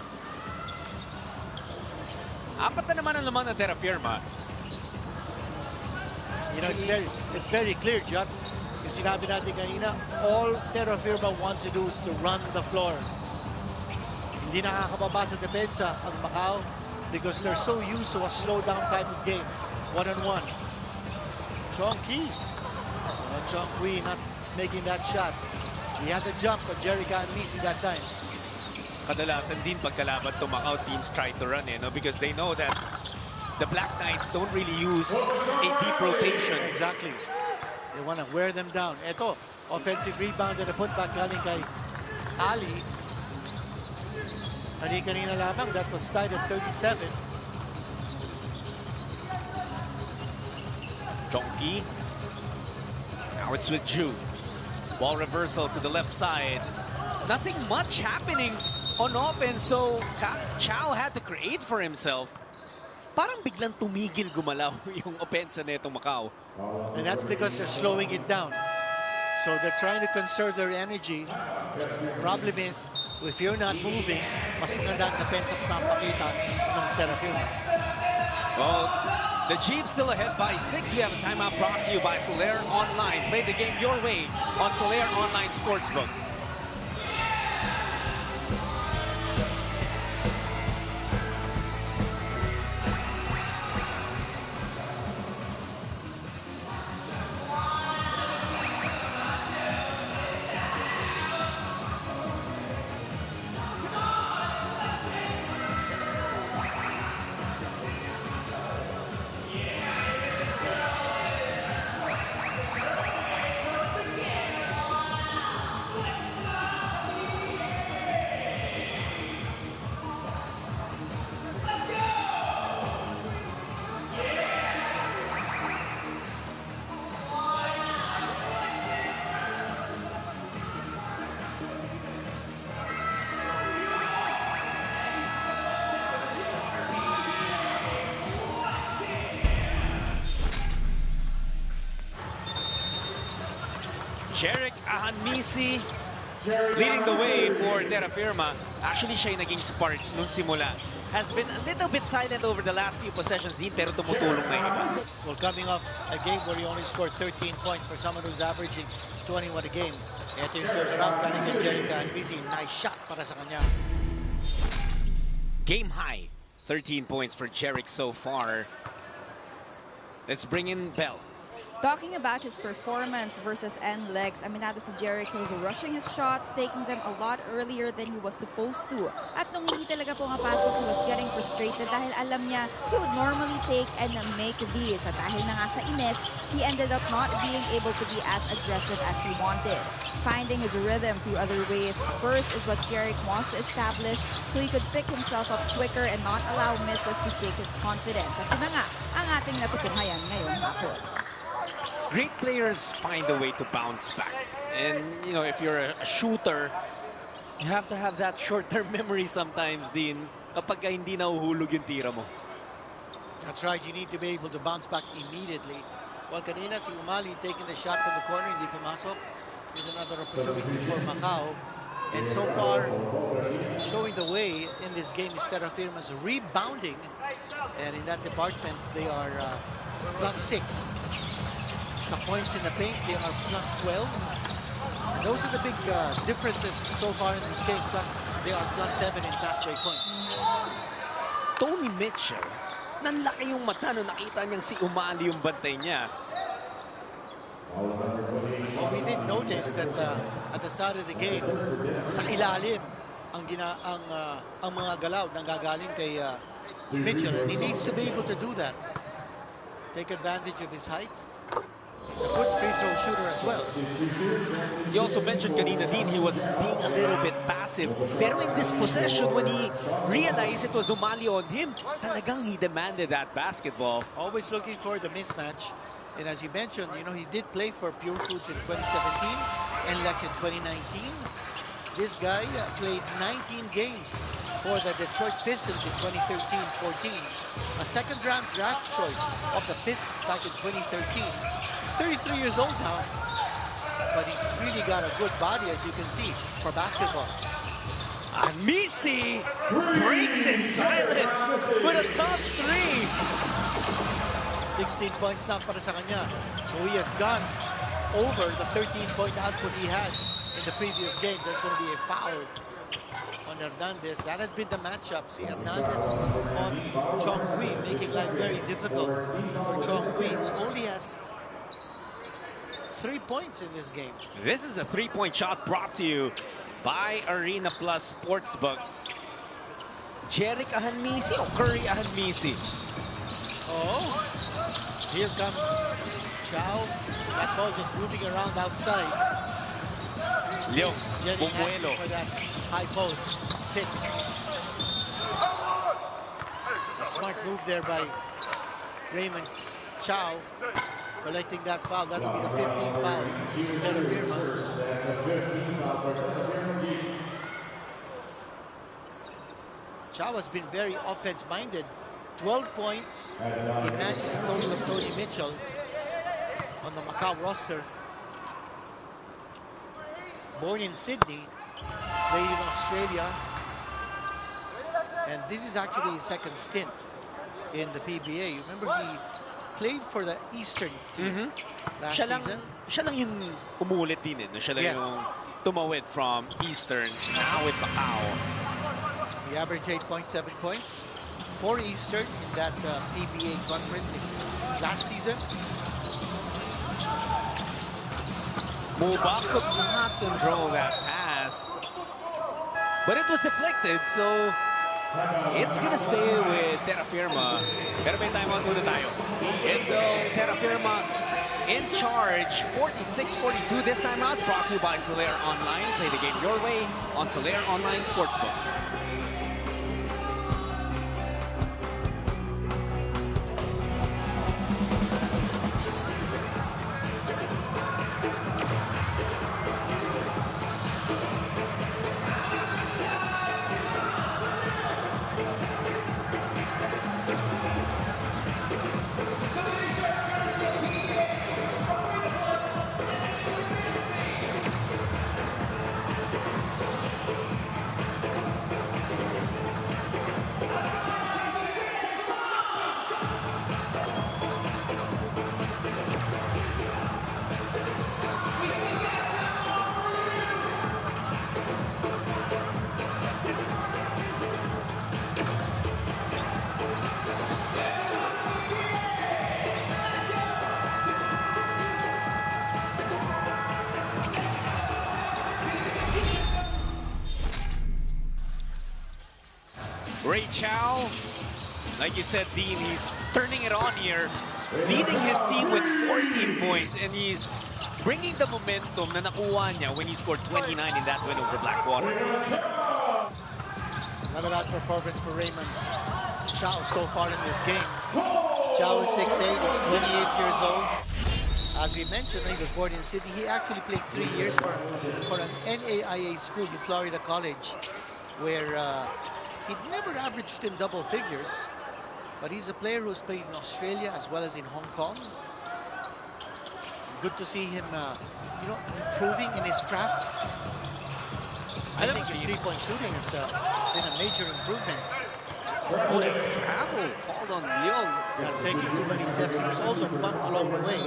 Speaker 5: Apat na naman ang laman ng Terrafirma.
Speaker 6: You know, it's very clear, Judd. Yung sinabi natin kanina, all Terrafirma wants to do is to run the floor. Hindi nakakababa sa depensa ang Macau because they're so used to a slow down type of game. One-on-one. Chongqi. Chongqi not making that shot. He had a jump, but Jerry got missing that time.
Speaker 5: Kadalasan din pagkalaban to Macau teams try to run because they know that the Black Knights don't really use a deep rotation.
Speaker 6: Exactly. They want to wear them down. Ito, offensive rebound and a putback galing kay Ali. Kanina lamang, that was tied at 37.
Speaker 5: Chongqi. Now it's with Ju. Ball reversal to the left side. Nothing much happening on offense, so Chow had to create for himself. Parang biglang tumigil gumalaw yung opensa nitong Macau.
Speaker 6: And that's because they're slowing it down. So they're trying to conserve their energy. Problem is, if you're not moving, mas maganda ang depensa papakita ng Terrafirma.
Speaker 5: Well, the Jeep still ahead by 6. We have a timeout brought to you by Solaire Online. Play the game your way on Solaire Online Sportsbook. Jeric Ahanmisi leading the way for Terrafirma. Actually, siya yung naging spark nung simula. Has been a little bit silent over the last few possessions din, pero tumutulong na yung iba.
Speaker 6: Well, coming off a game where he only scored 13 points for someone who's averaging 21 a game. Ito yung turnaround galing kay Jeric Ahanmisi. Nice shot para sa kanya.
Speaker 5: Game high, 13 points for Jeric so far. Let's bring in Bell.
Speaker 7: Talking about his performance versus NLEX, aminado si Jeric was rushing his shots, taking them a lot earlier than he was supposed to. At nung hindi talaga pumapasok, he was getting frustrated dahil alam niya he would normally take and make these. At dahil na nga sa inis, he ended up not being able to be as aggressive as he wanted. Finding his rhythm through other ways. First is what Jeric wants to establish so he could pick himself up quicker and not allow misses to shake his confidence. At yun na nga ang ating natutunghayan ngayong hapon.
Speaker 5: Great players find a way to bounce back. And, you know, if you're a shooter, you have to have that short-term memory sometimes din kapag hindi nahuhulog yung tira mo.
Speaker 6: That's right. You need to be able to bounce back immediately. Well, kanina si Umali taking the shot from the corner, hindi pumasok. Here's another opportunity for Macau. And so far, showing the way in this game is Terrafirma's rebounding. And in that department, they are +6. Sa points in the paint, they are +12. And those are the big differences so far in this game. Plus, they are +7 in fast break points.
Speaker 5: Tony Mitchell, nanlaki yung mata nung nakita niyang si Umali yung bantay niya.
Speaker 6: Well, we did notice that at the start of the game, sa ilalim ang mga galaw nang gagaling kay Mitchell. And he needs to be able to do that. Take advantage of his height. He's a good free throw shooter as well.
Speaker 5: You also mentioned kanina din he was being a little bit passive. Pero in this possession, when he realized it was Umali on him, talagang he demanded that basketball.
Speaker 6: Always looking for the mismatch. And as you mentioned, you know, he did play for Pure Foods in 2017 and Lex in 2019. This guy played 19 games for the Detroit Pistons in 2013-14. A second-round draft choice of the Pistons back in 2013. He's 33 years old now, but he's really got a good body, as you can see, for basketball.
Speaker 5: Ahanmisi breaks his silence with a top 3.
Speaker 6: 16 points na para sa kanya. So he has done over the 13-point output he had in the previous game. There's going to be a foul on Hernandez. That has been the matchup. See, Hernandez on Chong Kui, making life very difficult for Chong Kui, who only has 3 points in this game.
Speaker 5: This is a 3-point shot brought to you by Arena Plus Sportsbook. Jeric Ahanmisi o Curry Ahanmisi?
Speaker 6: Oh, here comes Chow. That ball just moving around outside.
Speaker 5: Leong,
Speaker 6: Jenny asking
Speaker 5: Bumuelo.
Speaker 6: for that high post pick. A smart move there by Raymond Chow, collecting that foul. That'll be the 15th foul for Terrafirma. Chow has been very offense-minded. 12 points. He matches the total of Tony Mitchell on the Macau roster. Born in Sydney, played in Australia, and this is actually his second stint in the PBA. You remember he played for the Eastern team last season.
Speaker 5: Siya lang yung umulit din eh. Siya lang yung tumawid from Eastern, now with Macau.
Speaker 6: He averaged 8.7 points for Eastern in that PBA conference last season.
Speaker 5: Muba could not control that pass, but it was deflected, so it's gonna stay with Terrafirma. Pero may timeout muna tayo. It's Terrafirma in charge, 46-42. This timeout brought to you by Solaire Online. Play the game your way on Solaire Online Sportsbook. Ray Chow, like you said, Dean, he's turning it on here, leading his team with 14 points, and he's bringing the momentum na nakuha niya when he scored 29 in that win over Blackwater.
Speaker 6: Not a bad performance for Raymond Chow so far in this game. Chow is 6'8", he's 28 years old. As we mentioned, he was born in Sydney. He actually played 3 years for an NAIA school in Florida College, where he'd never averaged in double figures, but he's a player who's played in Australia as well as in Hong Kong. Good to see him, improving in his craft. I think his three-point shooting has been a major improvement.
Speaker 5: Oh, that's travel called on Leong.
Speaker 6: Not taking too many steps. He was also bumped along the way,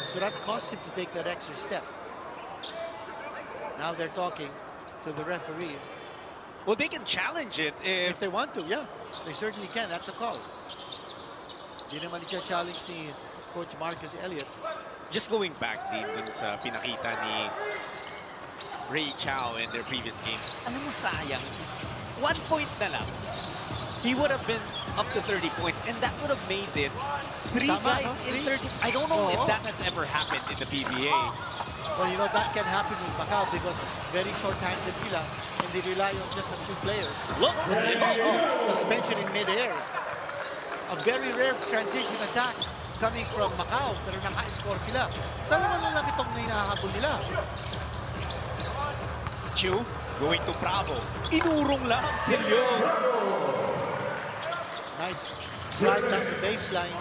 Speaker 6: so that cost him to take that extra step. Now they're talking to the referee.
Speaker 5: Well, they can challenge it
Speaker 6: if they want to, yeah. They certainly can. That's a call. Di naman i-challenge ni Coach Marcus Elliott.
Speaker 5: Just going back din dun sa pinakita ni Ray Chow in their previous game. Alam mo, sayang. 1 point na lang. He would have been up to 30 points, and that would have made it 3 guys in 30. I don't know if that has ever happened in the PBA.
Speaker 6: Well, that can happen in Macau because very short-handed sila and they rely on just a few players.
Speaker 5: Look!
Speaker 6: Suspension in mid-air. A very rare transition attack coming from Macau, pero naka-score sila. Dalawa na lang itong hinahabol nila.
Speaker 5: Chu going to Bravo. Inurong lang si Leong.
Speaker 6: Nice drive down the baseline.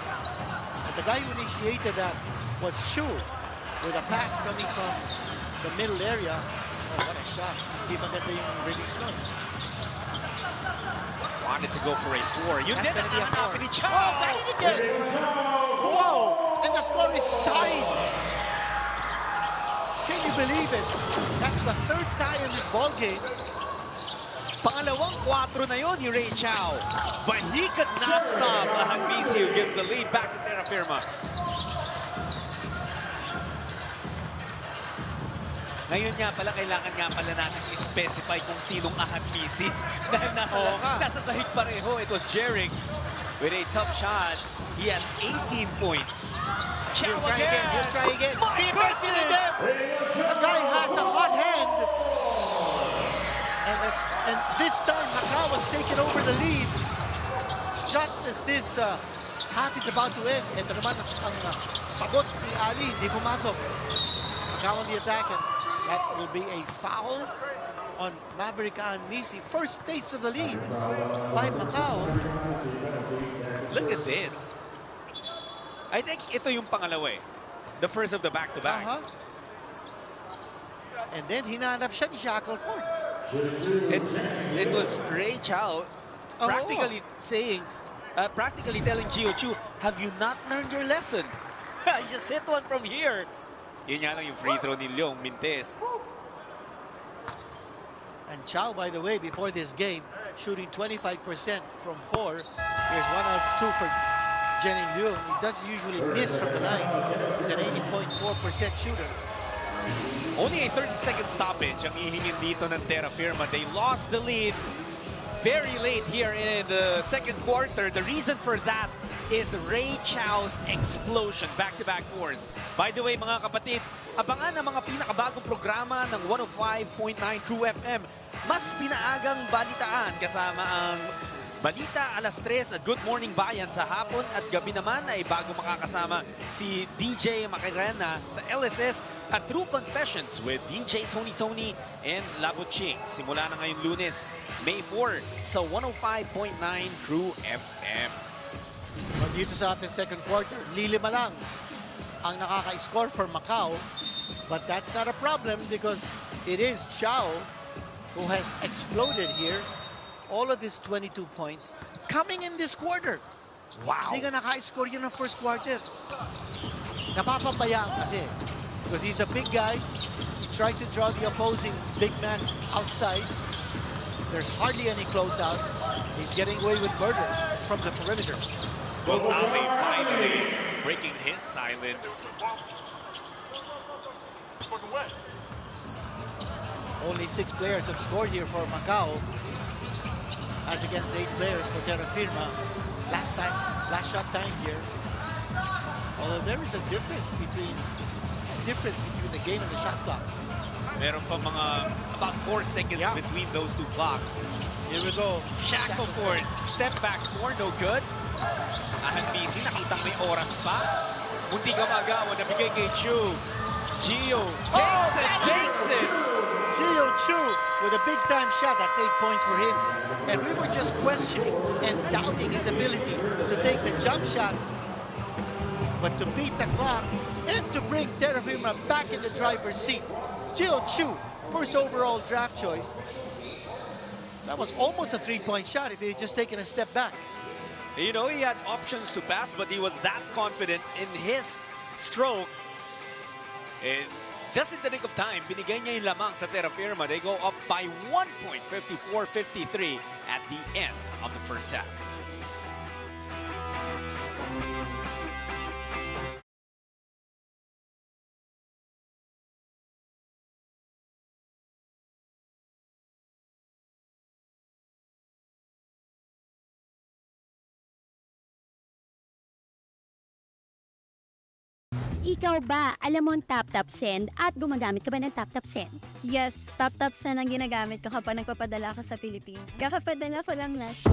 Speaker 6: And the guy who initiated that was Chu, with a pass coming from the middle area. Oh, what a shot. Di maganda yung release nun.
Speaker 5: Wanted to go for a 4. You
Speaker 6: That's
Speaker 5: did
Speaker 6: gonna be a 4.
Speaker 5: Oh,
Speaker 6: got it again! Whoa! And the score is tied! Can you believe it? That's the third tie in this ball game.
Speaker 5: Pangalawang 4 na yun ni Ray Chow. But he could not stop Hanbisi, who gives the lead back to Terrafirma. Ngayon nga pala, kailangan nga pala natin i-specify kung sinong Hanbisi. Dahil nasa sahig pareho. It was Jerick with a tough shot. He has 18 points. Chow again.
Speaker 6: He'll try again.
Speaker 5: My
Speaker 6: Defense in the
Speaker 5: goodness!
Speaker 6: depth. The guy has a hot hand. And this time, Macau was taking over the lead. Just as this half is about to end. Ito naman ang sagot ni Ali. Hindi pumasok. Macau on the attack. And that will be a foul on Maverick Hanbisi. First taste of the lead by Macau.
Speaker 5: Look at this. I think ito yung pangalawa eh. The first of the back-to-back.
Speaker 6: And then hinanap siya ni Shackelford.
Speaker 5: It was Ray Chow practically saying, practically telling Gio Chu, have you not learned your lesson? I just hit one from here. Yun nga lang yung free throw ni Leong Mintes.
Speaker 6: And Chow, by the way, before this game, shooting 25% from 4. Here's 1 out of 2 for Jenny Leong. He doesn't usually miss from the line. He's an 80.4% shooter.
Speaker 5: Only a 30-second stoppage ang ihingin dito ng Terrafirma. They lost the lead very late here in the second quarter. The reason for that is Ray Chow's explosion. Back-to-back fours. By the way, mga kapatid, abangan ang mga pinakabagong programa ng 105.9 True FM. Mas pinaagang balitaan kasama ang Balita alas 3 at Good Morning Bayan sa hapon at gabi naman ay bago makakasama si DJ Macarena sa LSS at True Confessions with DJ Tony and Labo Ching. Simula na ngayong Lunes, May 4 sa 105.9 True FM.
Speaker 6: Dito sa ating second quarter, lilima lang ang nakaka-score for Macau. But that's not a problem because it is Chow who has exploded here. All of his 22 points coming in this quarter.
Speaker 5: Wow.
Speaker 6: Hindi ka naka-score yun ng first quarter. Napapabayaan kasi because he's a big guy. He tries to draw the opposing big man outside. There's hardly any closeout. He's getting away with murder from the perimeter.
Speaker 5: Well, Ali finally breaking his silence.
Speaker 6: Only 6 players have scored here for Macau, as against 8 players for Terrafirma. Last shot time here. Although there is a difference between the game and the shot clock.
Speaker 5: Meron pa mga about 4 seconds between those two clocks.
Speaker 6: Here we go.
Speaker 5: Shackelford, step back 4, no good. Hanbisi, nakitang may oras pa. Munti ka magawa, nabigay kay Chu. Gio takes it, makes it.
Speaker 6: Gio Chu with a big-time shot. That's 8 points for him. And we were just questioning and doubting his ability to take the jump shot, but to beat the clock and to bring Terrafirma back in the driver's seat. Gio Chu, first overall draft choice. That was almost a 3-point shot if he had just taken a step back.
Speaker 5: You know, he had options to pass, but he was that confident in his stroke. And just in the nick of time, binigay niya yung lamang sa Terrafirma. They go up by 1 point, 54-53 at the end of the first half.
Speaker 10: Ikaw ba, alam mo ang tap-tap send at gumagamit ka ba ng tap-tap send?
Speaker 7: Yes, tap-tap send ang ginagamit ko kapag nagpapadala ka sa Philippine. Kakapadala ko lang last.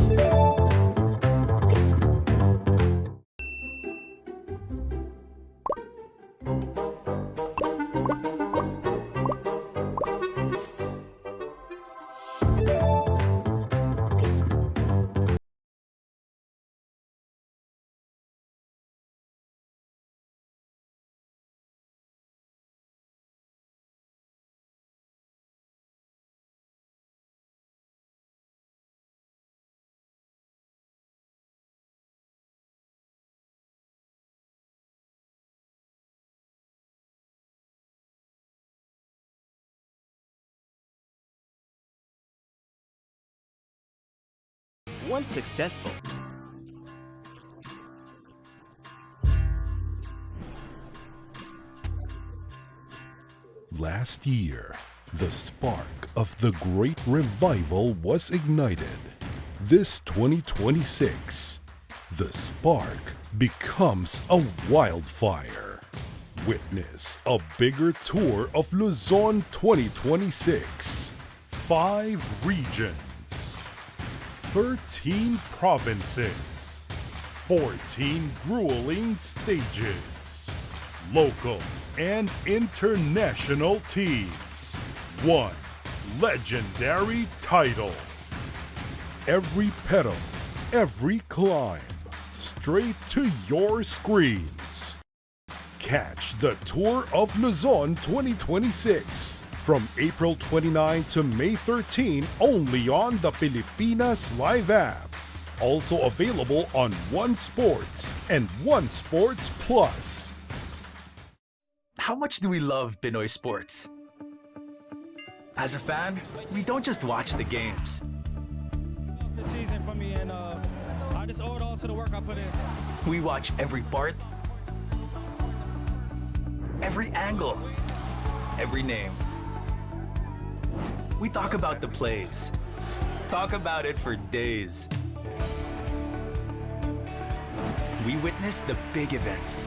Speaker 12: once successful.
Speaker 1: Last year, the spark of the Great Revival was ignited. This 2026, the spark becomes a wildfire. Witness a bigger tour of Luzon 2026. 5 regions, 13 provinces, 14 grueling stages, local and international teams, 1 legendary title. Every pedal, every climb, straight to your screens. Catch the Tour of Luzon 2026 from April 29 to May 13 only on the Pilipinas Live app. Also available on One Sports and One Sports Plus.
Speaker 2: How much do we love Pinoy sports? As a fan, we don't just watch the games.
Speaker 3: The season for me, and I just owe it all to the work I put in.
Speaker 2: We watch every part, every angle, every name. We talk about the plays. Talk about it for days. We witness the big events,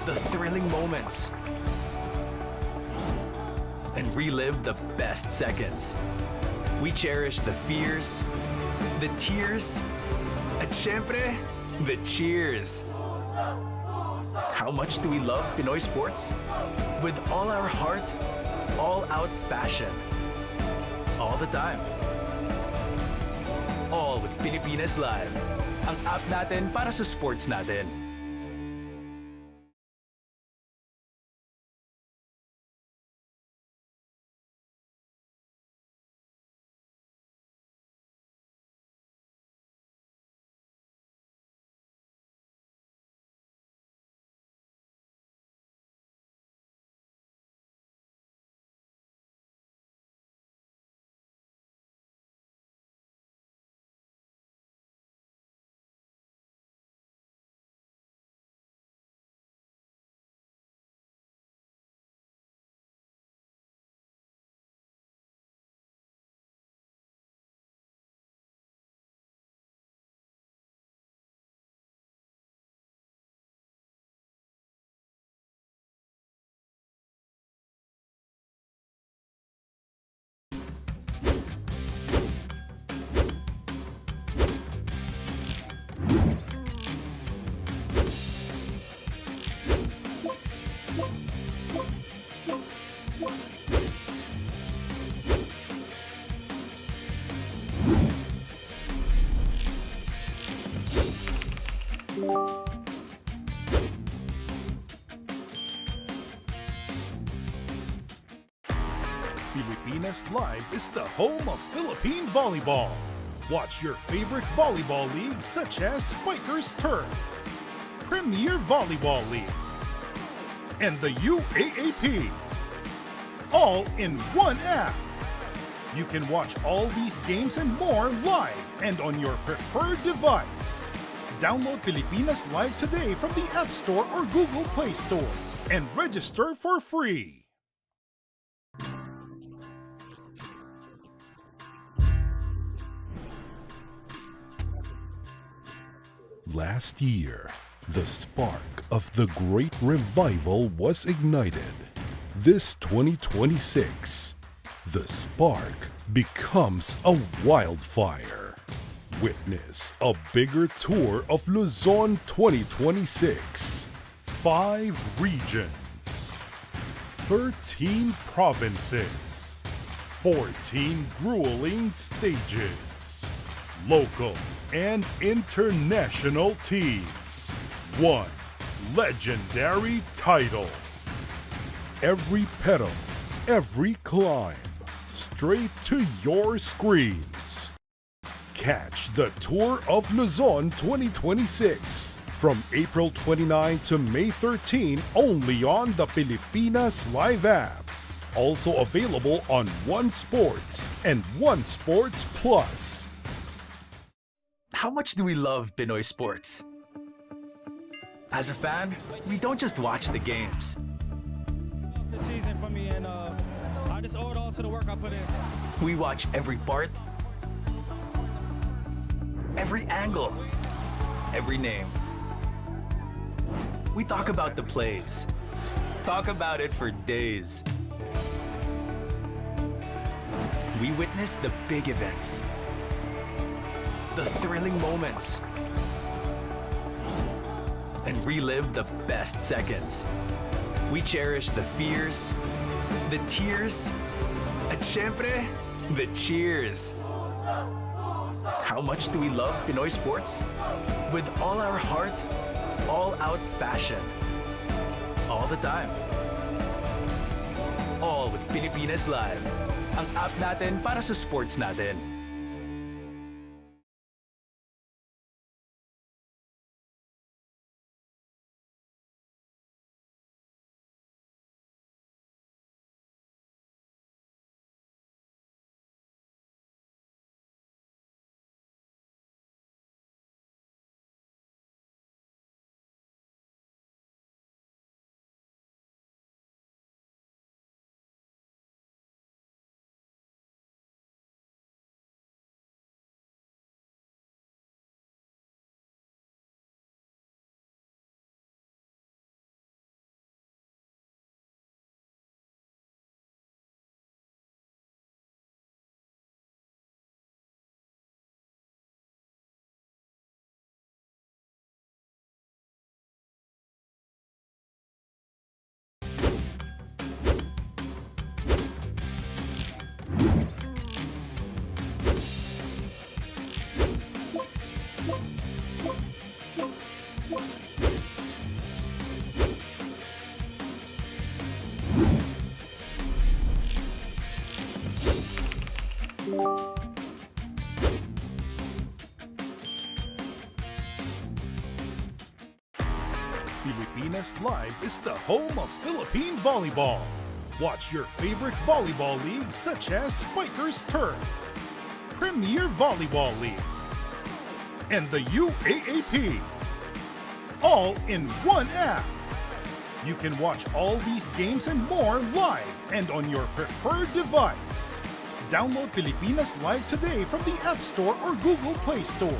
Speaker 2: the thrilling moments, and relive the best seconds. We cherish the fears, the tears, at syempre, the cheers. How much do we love Pinoy sports? With all our heart, all-out passion. All the time. All with Pilipinas Live. Ang app natin para sa sports natin.
Speaker 1: Pilipinas Live is the home of Philippine volleyball. Watch your favorite volleyball leagues such as Spikers Turf, Premier Volleyball League, and the UAAP. All in one app. You can watch all these games and more live and on your preferred device. Download Pilipinas Live today from the App Store or Google Play Store and register for free. Last year, the spark of the Great Revival was ignited. This 2026, the spark becomes a wildfire. Witness a bigger tour of Luzon 2026. 5 regions, 13 provinces, 14 grueling stages, local and international teams, 1 legendary title. Every pedal, every climb, straight to your screens. Catch the Tour of Luzon 2026 from April 29 to May 13 only on the Pilipinas Live app. Also available on One Sports and One Sports Plus.
Speaker 2: How much do we love Pinoy sports? As a fan, we don't just watch the games.
Speaker 3: The season for me, and I just owe it all to the work I put in.
Speaker 2: We watch every part, every angle, every name. We talk about the plays. Talk about it for days. We witness the big events, the thrilling moments, and relive the best seconds. We cherish the fears, the tears, at syempre, the cheers. How much do we love Pinoy sports? With all our heart, all-out passion. All the time. All with Pilipinas Live. Ang app natin para sa sports natin.
Speaker 1: Pilipinas Live is the home of Philippine volleyball. Watch your favorite volleyball leagues such as Spikers Turf, Premier Volleyball League, and the UAAP. All in one app. You can watch all these games and more live and on your preferred device. Download Pilipinas Live today from the App Store or Google Play Store.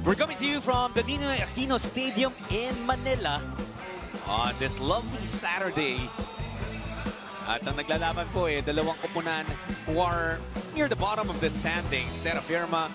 Speaker 5: We're coming to you from the Ninoy Aquino Stadium in Manila on this lovely Saturday. At ang naglalaban po dalawang koponan who are near the bottom of the standings. Terrafirma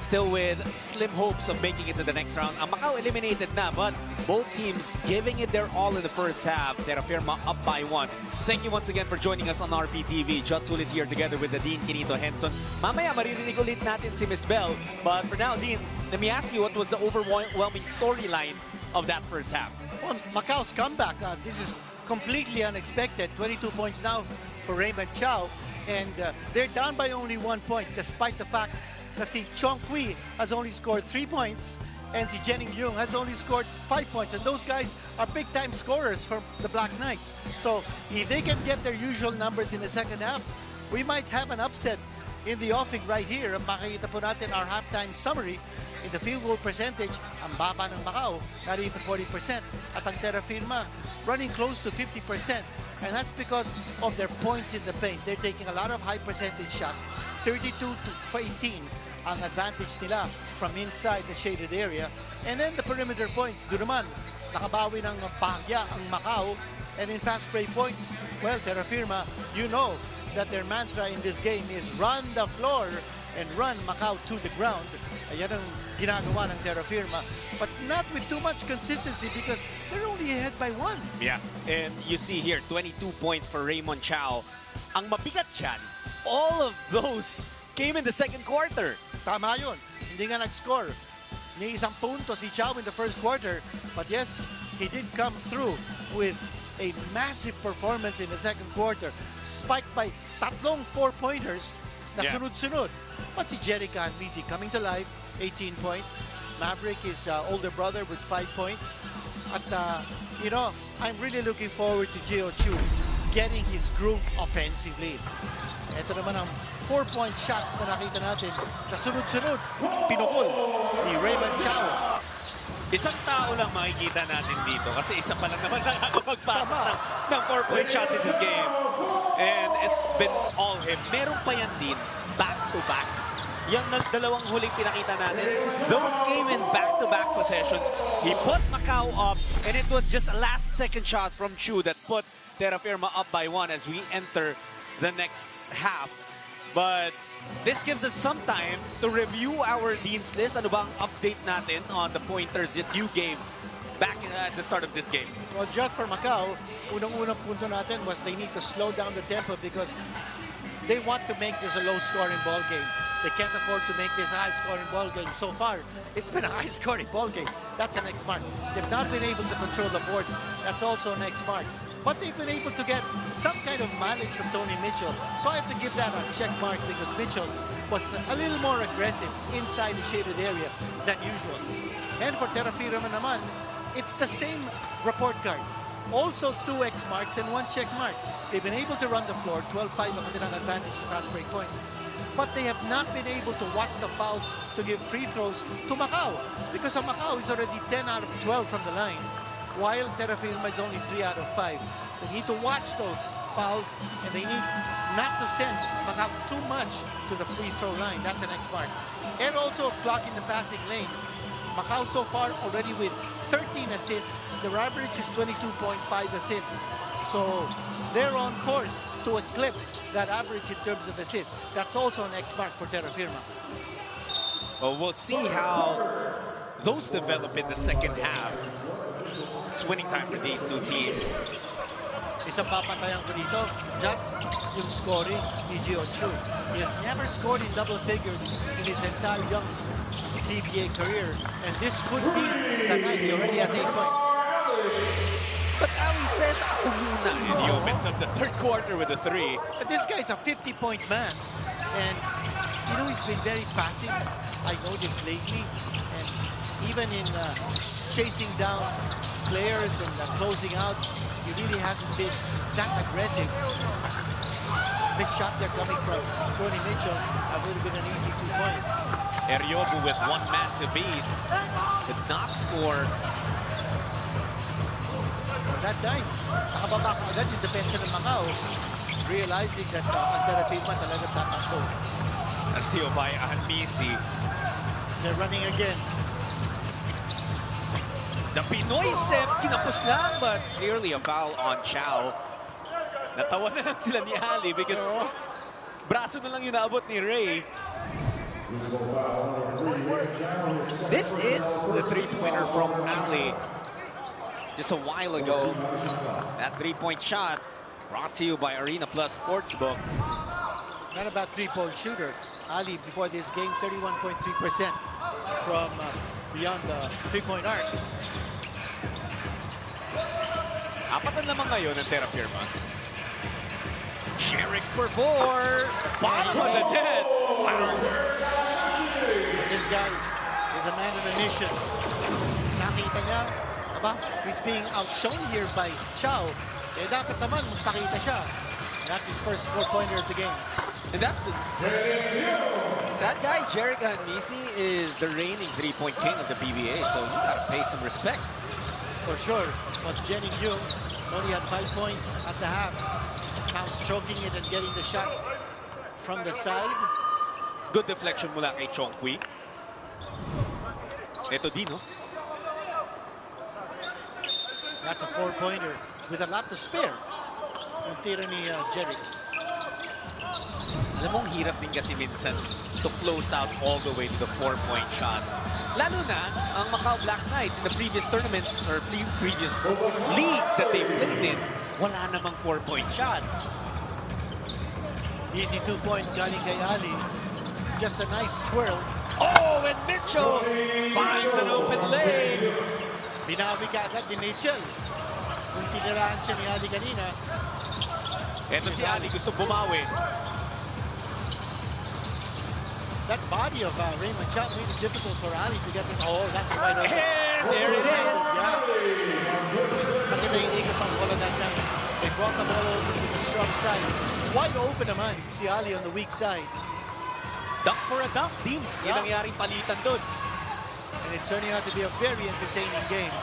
Speaker 5: still with slim hopes of making it to the next round. Ang Macau eliminated na, but both teams giving it their all in the first half. Terrafirma up by 1. Thank you once again for joining us on RPTV. Jud Sulit here together with the Dean Quinito Henson. Mamaya maririnig ulit natin si Miss Bell. But for now, Dean, let me ask you, what was the overwhelming storyline of that first half?
Speaker 6: Well, Macau's comeback, this is completely unexpected. 22 points now for Raymond Chow. And they're down by only 1 point, despite the fact that si Chong Kui has only scored 3 points and si Jenning Yung has only scored 5 points. And those guys are big-time scorers for the Black Knights. So if they can get their usual numbers in the second half, we might have an upset in the offing right here. Makikita po natin our halftime summary. In the field goal percentage, ang baba ng Macau, not even 40%. At ang Terrafirma, running close to 50%. And that's because of their points in the paint. They're taking a lot of high percentage shots. 32 to 18 ang advantage nila from inside the shaded area. And then the perimeter points, doon naman, nakabawi ng bahagya ang Macau. And in fast break points, well, Terrafirma, you know that their mantra in this game is run the floor and run Macau to the ground. Ayan ang ginagawa ng Terrafirma, but not with too much consistency because they're only ahead by 1.
Speaker 5: Yeah, and you see here, 22 points for Raymond Chow. Ang mabigat dyan, all of those came in the second quarter.
Speaker 6: Tama yun. Hindi nga nag-score. Ni isang punto si Chow in the first quarter, but yes, he did come through with a massive performance in the second quarter, spiked by tatlong 4-pointers na sunod-sunod. But si Jerica Anmisi coming to life, 18 points. Maverick, his older brother, with 5 points. At, you know, I'm really looking forward to Gio Chu getting his groove offensively. Ito naman ang 4-point shots na nakita natin na sunod-sunod, pinukol ni Raymond Chow.
Speaker 5: Isang tao lang makikita natin dito kasi isa pa lang naman nakakapagpasok ng 4-point shots in this game. And it's been all him. Meron pa yan din, back-to-back. Yung dalawang huling pinakita natin, those came in back-to-back possessions. He put Macau up, and it was just a last-second shot from Chu that put Terrafirma up by 1 as we enter the next half. But this gives us some time to review our Dean's List. Ano bang update natin on the pointers that you gave back at the start of this game?
Speaker 6: Well, just for Macau, unang-unang punto natin was they need to slow down the tempo because they want to make this a low-scoring ball game. They can't afford to make this a high-scoring ball game. So far, it's been a high-scoring ball game. That's an X mark. They've not been able to control the boards. That's also an X mark. But they've been able to get some kind of mileage from Tony Mitchell. So I have to give that a check mark because Mitchell was a little more aggressive inside the shaded area than usual. And for Terrafirma naman, it's the same report card. Also 2 X marks and 1 check mark. They've been able to run the floor, 12-5 ang kanilang advantage to fast break points. But they have not been able to watch the fouls to give free throws to Macau because Macau is already 10 out of 12 from the line, while Terrafirma is only 3 out of 5. They need to watch those fouls and they need not to send Macau too much to the free throw line. That's an X mark. And also clocking the passing lane. Macau so far already with 13 assists. Their average is 22.5 assists. So they're on course to eclipse that average in terms of assists. That's also an X mark for Terrafirma.
Speaker 5: Well, we'll see how those develop in the second half. It's winning time for these two teams.
Speaker 6: Isang papatayan ko dito, Jack, yung scoring ni Gio Chu. He has never scored in double figures in his entire young PBA career. And this could be the night. He already has 8 points.
Speaker 5: But Ali says, ako muna. And he opens up the third quarter with a 3.
Speaker 6: But this guy's a 50-point man. And, you know, he's been very passive. I noticed lately. And even in chasing down players and closing out, he really hasn't been that aggressive. This shot there coming from Tony Mitchell, that would have been an easy 2 points.
Speaker 5: Eriobu with 1 man to beat. Did not score.
Speaker 6: That time, nakababa agad yung depensa ng Macau, realizing that ang Terrafirma talaga tatakbo.
Speaker 5: A steal by Anmisi.
Speaker 6: They're running again.
Speaker 5: The Pinoy step, kinapos lang, but clearly a foul on Chow. Natawa na lang sila ni Ali because braso na lang yung naabot ni Ray. This is the three-pointer from Ali. Just a while ago, that three-point shot brought to you by Arena Plus Sportsbook.
Speaker 6: Not about three-point shooter. Ali, before this game, 31.3% from beyond the three-point arc.
Speaker 5: Apat na lamang ngayon ng Terrafirma. Sherrick for four. Bottom of the net.
Speaker 6: This guy is a man on a mission. Nakita niya, he's being outshone here by Chow. Eh, dapat naman magpakita siya. That's his first four-pointer of the game.
Speaker 5: And that's that guy, Jerick Hanmisi, is the reigning three-point king of the PBA, so you gotta pay some respect.
Speaker 6: For sure. But Jenning Yung only had 5 points at the half. Now stroking it and getting the shot from the side.
Speaker 5: Good deflection mula kay Chong Kui. Ito din, no?
Speaker 6: That's a four-pointer with a lot to spare. Yung tira ni Jerick.
Speaker 5: Alam mong hirap din kasi minsan to close out all the way to the four-point shot. Lalo na ang Macau Black Knights in the previous tournaments or previous leagues that they played in, wala namang four-point shot.
Speaker 6: Easy 2 points galing kay Ali. Just a nice twirl.
Speaker 5: Oh, and Mitchell finds an open lane.
Speaker 6: Binawi ka agad ni Mitchell. Kung tiniraan siya ni Ali kanina.
Speaker 5: Ito si Ali gusto bumawi.
Speaker 6: That body of Raymond Chow made it difficult for Ali to get it. Oh, that's a wide open.
Speaker 5: And there it is.
Speaker 6: Yeah. Kasi may ikot ang bola that time. They brought the ball over to the strong side. Wide open naman si Ali on the weak side.
Speaker 5: Dunk for a dunk, din. Yung nangyaring palitan doon.
Speaker 6: And it's turning out to be a very entertaining game.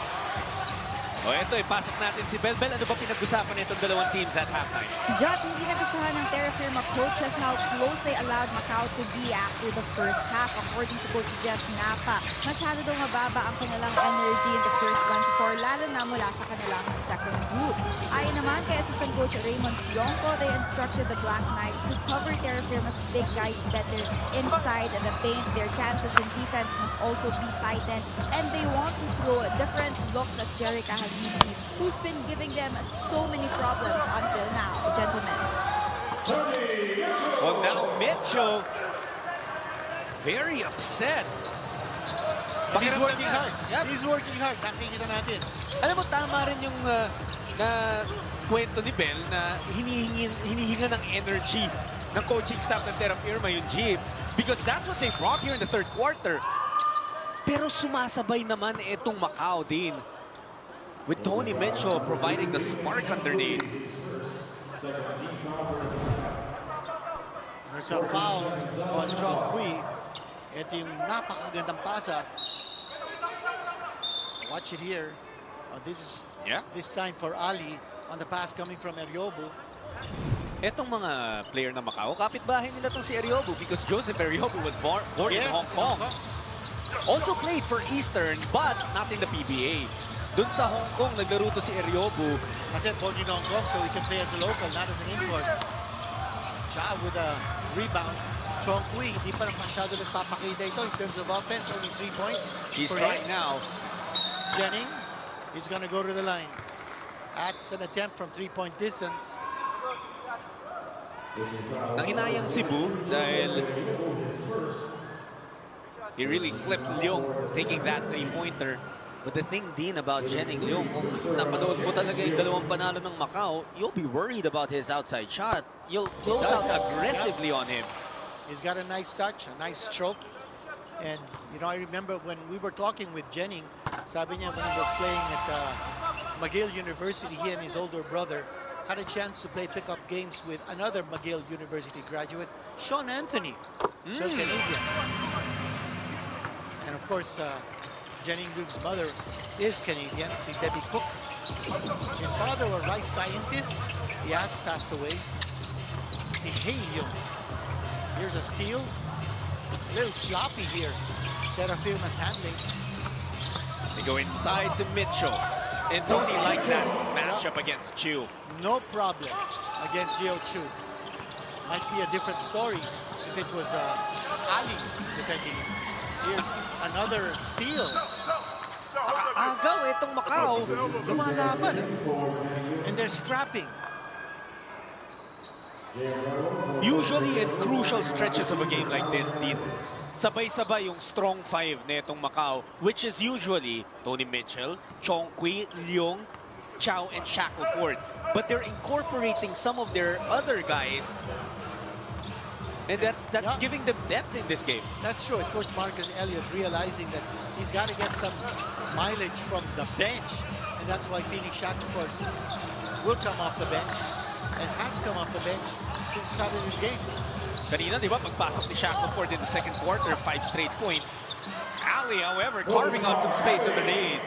Speaker 5: O eto, ipasok natin si Belbel. Ano ba pinag-usapan itong dalawang teams at halftime?
Speaker 7: Jot, hindi nagustuhan ng Terrafirma coaches how close they allowed Macau to be after the first half. According to Coach Jeff Napa, masyado daw mababa ang kanilang energy in the first 24, lalo na mula sa kanilang second group. Ayon naman kay Assistant Coach Raymond Sionco, they instructed the Black Knights to cover Terrafirma's big guys better inside the paint. Their chances in defense must also be tightened, and they want to throw different looks at Jerick Hanmisi, who's been giving them so many problems until now, gentlemen.
Speaker 5: Well, now Mitchell, very upset.
Speaker 6: He's working hard. Yep. He's working hard. Nakikita natin.
Speaker 5: Alam mo, tama rin yung na kwento ni Bell na hinihinga ng energy ng coaching staff ng Terrafirma yung Jeep, because that's what they brought here in the third quarter. Pero sumasabay naman itong Macau din, with Tony Mitchell providing the spark underneath.
Speaker 6: There's a foul on Chong Kui. Ito yung napakagandang pasa. Watch it here. This is this time for Ali on the pass coming from Eriobu.
Speaker 5: Etong mga player na Macau, kapitbahay nila tong si Eriobu because Joseph Eriobu was born in Hong Kong. Also played for Eastern but not in the PBA. Doon sa Hong Kong, naglaro to si Eriobu.
Speaker 6: Kasi born in Hong Kong, so he can play as a local, not as an import. Cha with a rebound. Chong Kui, hindi pa masyado nagpapakita ito in terms of offense, only 3 points.
Speaker 5: He's trying now.
Speaker 6: Jenning is gonna go to the line. That's an attempt from 3-point distance.
Speaker 5: Nanginayang Cebu dahil he really clipped Leong taking that three-pointer. But the thing din about Jenning Leong, kung napanood mo talaga yung dalawang panalo ng Macau, you'll be worried about his outside shot. You'll close out aggressively on him.
Speaker 6: He's got a nice touch, a nice stroke. And, you know, I remember when we were talking with Jenning, sabi niya when he was playing at McGill University, he and his older brother had a chance to play pickup games with another McGill University graduate, Sean Anthony, the Canadian. And of course, Jenning Leung's mother is Canadian, si Debbie Cook. His father, a rice scientist, he has passed away. Si Hei Leung. Here's a steal. A little sloppy here. Terrafirma's handling.
Speaker 5: They go inside to Mitchell. And Tony likes that matchup against Chu.
Speaker 6: No problem against Gio Chu. Might be a different story if it was Ali defending him. Here's another steal.
Speaker 5: Agaw itong Macau.
Speaker 6: Lumalaban. And they're scrapping.
Speaker 5: Usually in crucial stretches of a game like this, Dean, sabay-sabay yung strong five netong Macau, which is usually Tony Mitchell, Chong Kui, Leong, Chow, and Shackleford. But they're incorporating some of their other guys, and that's giving them depth in this game.
Speaker 6: That's true. And Coach Marcus Elliott realizing that he's got to get some mileage from the bench, and that's why Phoenix Shackleford will come off the bench and has come off the bench since the start of this game.
Speaker 5: Kanina, di ba, pagpasok ni Shackleford in the second quarter, 5 straight points. Ali, however, carving out some space underneath.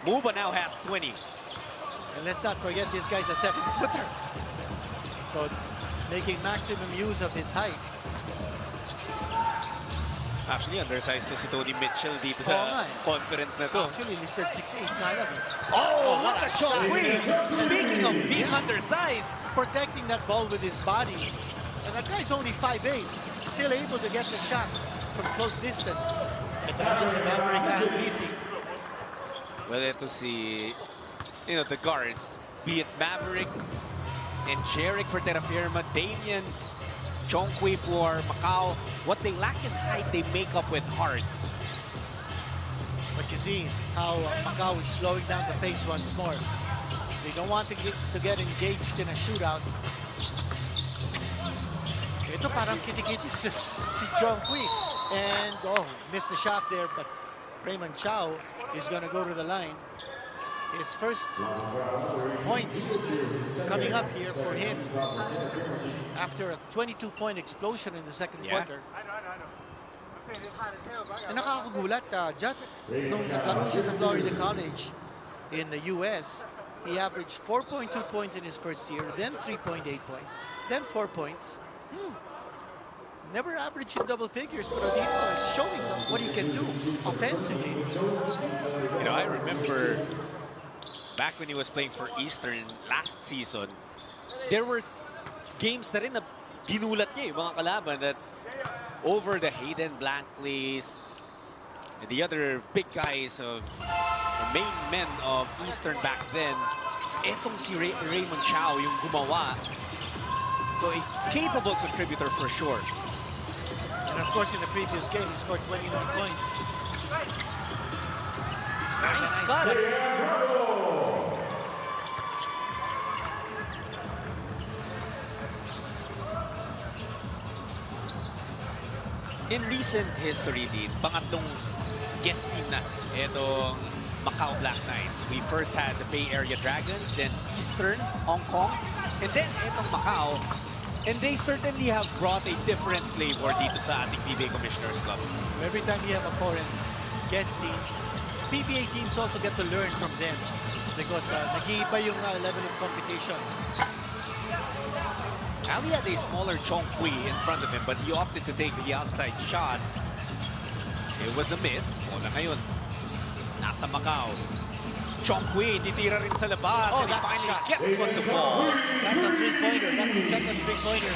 Speaker 5: Muba now has 20.
Speaker 6: And let's not forget, this guy's a 7-footer. So, making maximum use of his height.
Speaker 5: Actually, undersized to si Tony Mitchell dito sa conference na to.
Speaker 6: Actually, listed 6'8" nga lang.
Speaker 5: Oh, look at Chong Kui! Speaking of being undersized.
Speaker 6: Protecting that ball with his body. And that guy's only 5'8", still able to get the shot from close distance. Ito naman si Maverick Ahmisi.
Speaker 5: Well, ito si, the guards. Be it Maverick and Jerick for Terrafirma, Damien, Chong Kui for Macau. What they lack in height, they make up with heart.
Speaker 6: But you see how Macau is slowing down the pace once more. They don't want to get engaged in a shootout. Ito parang kitikiti si Chong Kui. And, missed the shot there, but Raymond Chow is going to go to the line. His first points coming up here for him after a 22-point explosion in the second quarter. And nakakagulat, Judd, nung naglaro siya sa Florida College in the US, he averaged 4.2 points in his first year, then 3.8 points, then 4 points. Never averaged in double figures, but Odino is showing what he can do offensively.
Speaker 5: I remember back when he was playing for Eastern last season, there were games na rin na ginulat niya yung mga kalaban that over the Hayden Blankleys and the other big guys of the main men of Eastern back then, etong si Raymond Chow yung gumawa. So a capable contributor for sure.
Speaker 6: And of course, in the previous game, he scored 29 points.
Speaker 5: Nice cut. In recent history, din, pangatlong guest team na itong Macau Black Knights. We first had the Bay Area Dragons, then Eastern, Hong Kong, and then itong Macau. And they certainly have brought a different flavor dito sa ating PBA Commissioners Club.
Speaker 6: Every time you have a foreign guest team, PBA teams also get to learn from them because nag-iiba yung level of competition.
Speaker 5: Ali had a smaller Chong Kui in front of him, but he opted to take the outside shot. It was a miss. Bola ngayon. Nasa Macau. Chong Kui, titira rin sa labas, and he finally gets one to fall.
Speaker 6: That's a three-pointer. That's the second three-pointer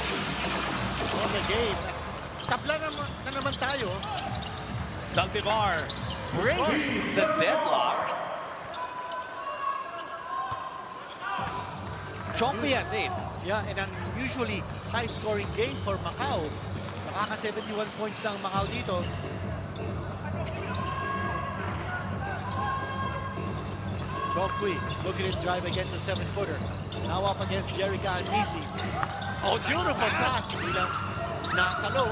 Speaker 6: of the game. Tabla na naman tayo.
Speaker 5: Saldivar breaks the deadlock. Chong Kui has 8.
Speaker 6: Yeah, and an unusually high-scoring game for Macau. Nakaka-71 points ang Macau dito. Chong Kui looking at drive against a 7-footer. Now up against Jerick Ahmisi. Oh, beautiful pass. Hindi lang nasa low.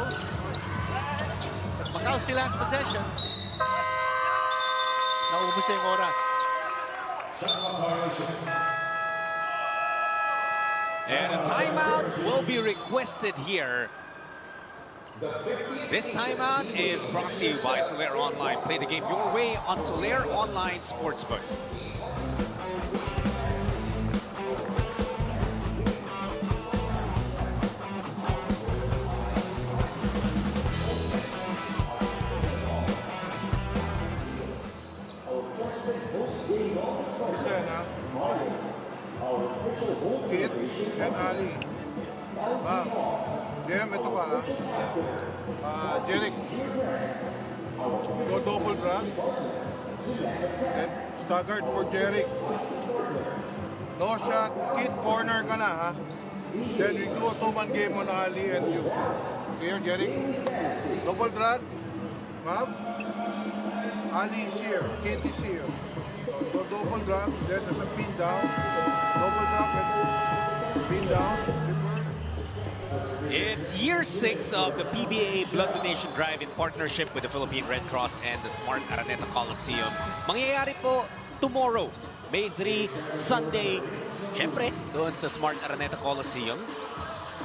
Speaker 6: But Macau still has possession. Naubos na yung oras.
Speaker 5: And a timeout will be requested here. This timeout is brought to you by Solaire Online. Play the game your way on Solaire Online Sportsbook.
Speaker 12: ganito ka, Jeric. Go double drag. Then staggered for Jeric. No shot, kid corner ka na, ha? Then we do a two-man game on Ali and you. Here, Jeric. Double drag. Ma'am. Ali is here, kid is here. So double drag, then there's a pin down. Double drag and pin down.
Speaker 5: It's year 6 of the PBA Blood Donation Drive in partnership with the Philippine Red Cross and the Smart Araneta Coliseum. Mangyayari po tomorrow, May 3, Sunday. Siyempre, doon sa Smart Araneta Coliseum.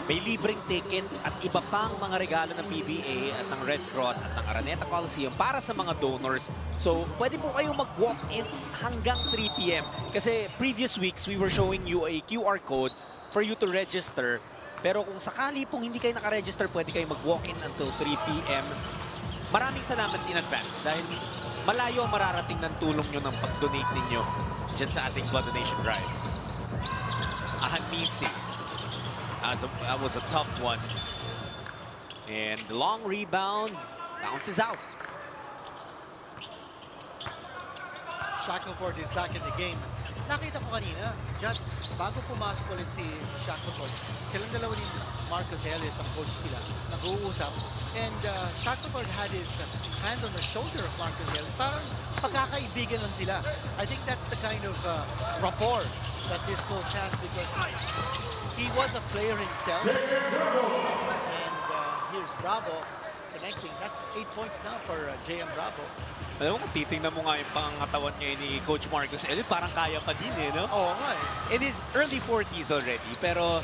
Speaker 5: May libreng ticket at iba pang mga regalo ng PBA at ng Red Cross at ng Araneta Coliseum para sa mga donors. So, pwede po kayong mag-walk-in hanggang 3 p.m. Kasi previous weeks, we were showing you a QR code for you to register. Pero kung sakali pong hindi kayo nakaregister, pwede kayo mag-walk-in until 3 p.m. Maraming salamat in advance dahil malayo ang mararating ng tulong nyo ng pag-donate ninyo dyan sa ating Blood Donation Drive. Ahanisi. That was a tough one. And the long rebound bounces out.
Speaker 6: Shackelford is back in the game. Nakita ko kanina, Jad, bago pumasok ulit si Shackelford, silang dalawa ni Marcus Elliott, ang coach nila, nag-uusap. And Shackelford had his hand on the shoulder of Marcus Elliott. Parang pagkakaibigan lang sila. I think that's the kind of rapport that this coach has because he was a player himself. And here's Bravo connecting. That's 8 points now for JM Bravo.
Speaker 5: Alam mo, titingnan mo nga yung pangangatawan niya ni Coach Marcus Elliott, parang kaya pa din no?
Speaker 6: Oo nga
Speaker 5: In his early 40s already, pero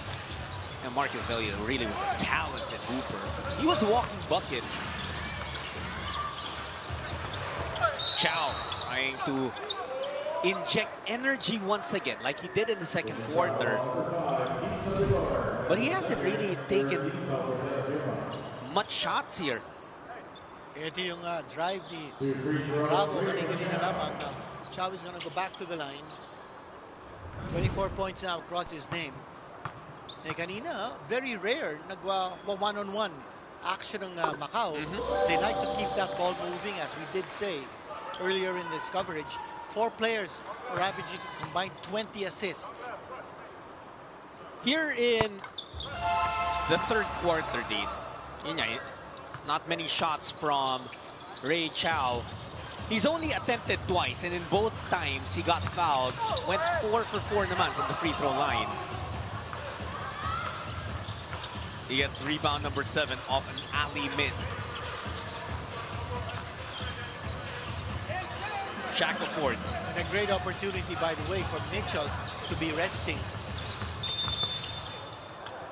Speaker 5: Marcus Elliott really was a talented hooper. He was a walking bucket. Chow trying to inject energy once again, like he did in the second quarter. But he hasn't really taken much shots here.
Speaker 6: Ito yung drive ni Bravo kanina lamang. Chow is gonna go back to the line. 24 points now across his name. Eh kanina, very rare, nagwa one-on-one action ng Macau. They like to keep that ball moving, as we did say earlier in this coverage. 4 players are averaging combined 20 assists.
Speaker 5: Here in the third quarter, Dean, not many shots from Ray Chow. He's only attempted twice, and in both times he got fouled. Went 4 for 4 naman from the free throw line. He gets rebound number 7 off an alley miss. Shackelford.
Speaker 6: And a great opportunity, by the way, for Mitchell to be resting.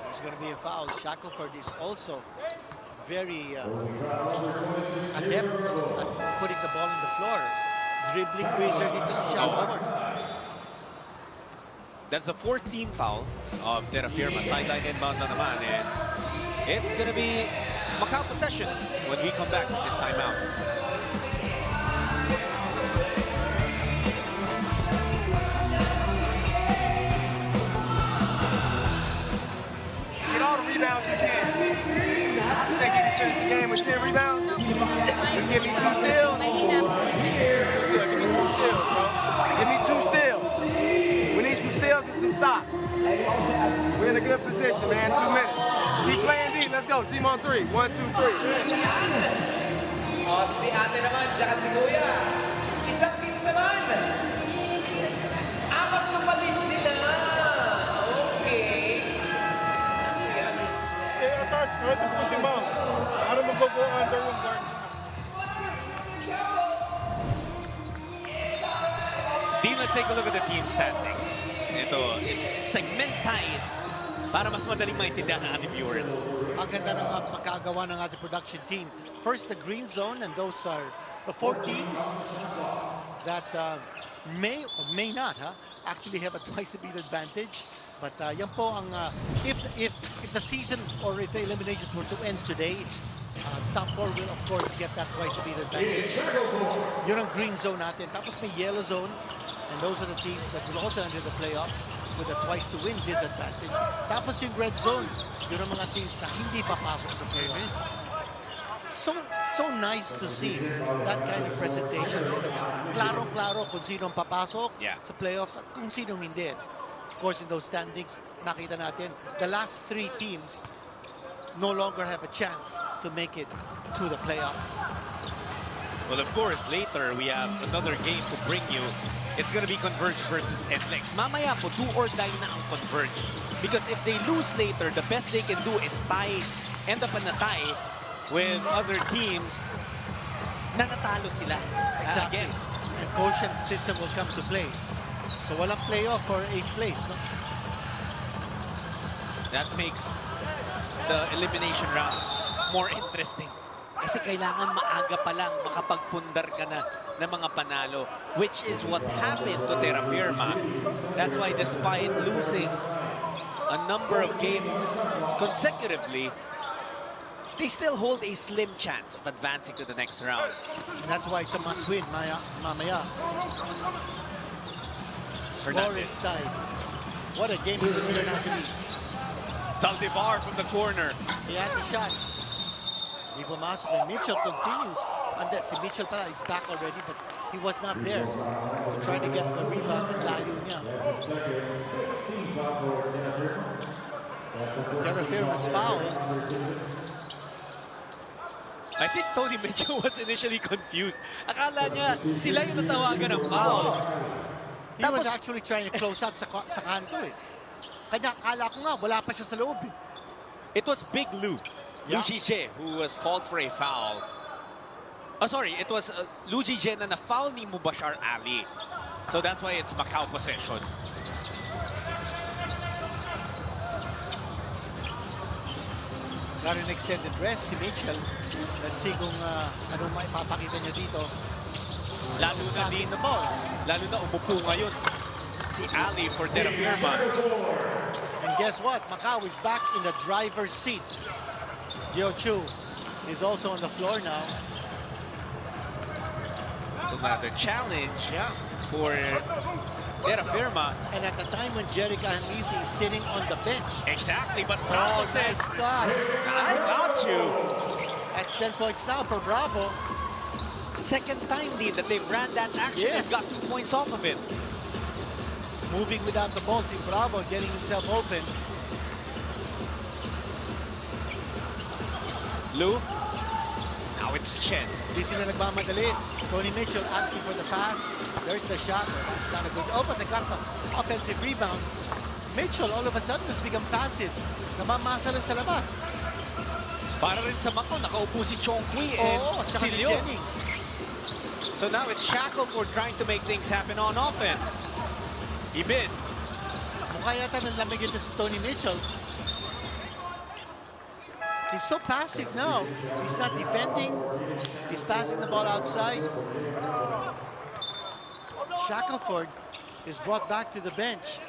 Speaker 6: There's going to be a foul. Shackelford is also very adept at putting the ball on the floor. Dribbling wizard dito si Shackelford.
Speaker 5: That's the 14th foul of Terrafirma. Sideline inbound na naman. And it's going to be Macau possession when we come back this time out.
Speaker 9: Get all the rebounds you can. I think you can finish the game with 10 rebounds. You give me 2 steals. Give me 2 steals, bro. Give me 2 steals. We need some steals and some stops. We're in a good position, man. 2 minutes. Keep playing D. Let's go. Team on 3. 1, 2, 3.
Speaker 4: O, si ate naman, tsaka si kuya. Isang kiss naman. Apat na palit sila. Okay.
Speaker 12: I-attach, try to push him out. Para mag-go under yung guard.
Speaker 5: Dean, let's take a look at the team standings. It's segmentized para mas madaling maintindihan ng ating viewers.
Speaker 6: Ang ganda ng pagkagawa ng ating production team. First, the green zone, and those are the 4 teams that may or may not actually have a twice-a-beat advantage. But yan po ang, if the season or if the eliminations were to end today, top 4 will of course get that twice-a-beat advantage. Yun ang green zone natin. Tapos may yellow zone, and those are the teams that will also enter the playoffs. with a twice to win disadvantage. Tapos yung red zone, yun ang mga teams na hindi papasok sa fairness. So nice to see that kind of presentation because klaro-klaro kung sinong papasok sa playoffs at kung sinong hindi. Of course, in those standings, nakita natin, the last 3 teams no longer have a chance to make it to the playoffs.
Speaker 5: Well, of course, later we have another game to bring you. It's going to be Converge versus NLEX. Mamaya po, do or die na ang Converge. Because if they lose later, the best they can do is end up in a tie with other teams na natalo sila against.
Speaker 6: And quotient system will come to play. So walang playoff for 8th place. No?
Speaker 5: That makes the elimination round more interesting. Kasi kailangan maaga pa lang makapagpundar ka na ng mga panalo, which is what happened to Terrafirma. That's why despite losing a number of games consecutively, they still hold a slim chance of advancing to the next round.
Speaker 6: And that's why it's a must-win, mamaya. Score is tied. What a game this has turned out to be.
Speaker 5: Zaldivar from the corner.
Speaker 6: He has a shot. He pumasok and Mitchell continues. And si Mitchell pala is back already, but he was not there to try to get the rebound at layo niya. Terrafirma's foul.
Speaker 5: I think Tony Mitchell was initially confused. Akala niya sila yung natawagan ng foul.
Speaker 6: He was actually trying to close out sa kanto eh. Kaya akala ko nga, wala pa siya sa loob eh.
Speaker 5: It was Big Lou. Lou Jije, who was called for a foul. Oh, sorry, it was Lou Jije na na-foul ni Mubashar Ali. So that's why it's Macau possession.
Speaker 6: Got an extended rest si Mitchell. Let's see kung anong maipapakita niya dito.
Speaker 5: Lalo na umupo ngayon si Ali for Terrafirma.
Speaker 6: And guess what? Macau is back in the driver's seat. Yo Chu is also on the floor now.
Speaker 5: So now the challenge for Terrafirma.
Speaker 6: And at the time when Jerica Hanlisi is sitting on the bench.
Speaker 5: Exactly, but Bravo says, I got you.
Speaker 6: That's 10 points now for Bravo.
Speaker 5: Second time din that they've ran that action and got 2 points off of it.
Speaker 6: Moving without the ball, see Bravo getting himself open.
Speaker 5: Lou, now it's Chen.
Speaker 6: Di sila nagmamadali. Tony Mitchell asking for the pass. There's the shot. It's not a good. Oh, but they got the offensive rebound. Mitchell all of a sudden has become passive. Namamasa lang sa labas.
Speaker 5: Para rin sa Macau, nakaupo si Chongqui and si Leon. So now it's Shackleford trying to make things happen on offense. He missed.
Speaker 6: Mukha yata ng lamig ito si Tony Mitchell. He's so passive now. He's not defending. He's passing the ball outside. Shackleford is brought back to the bench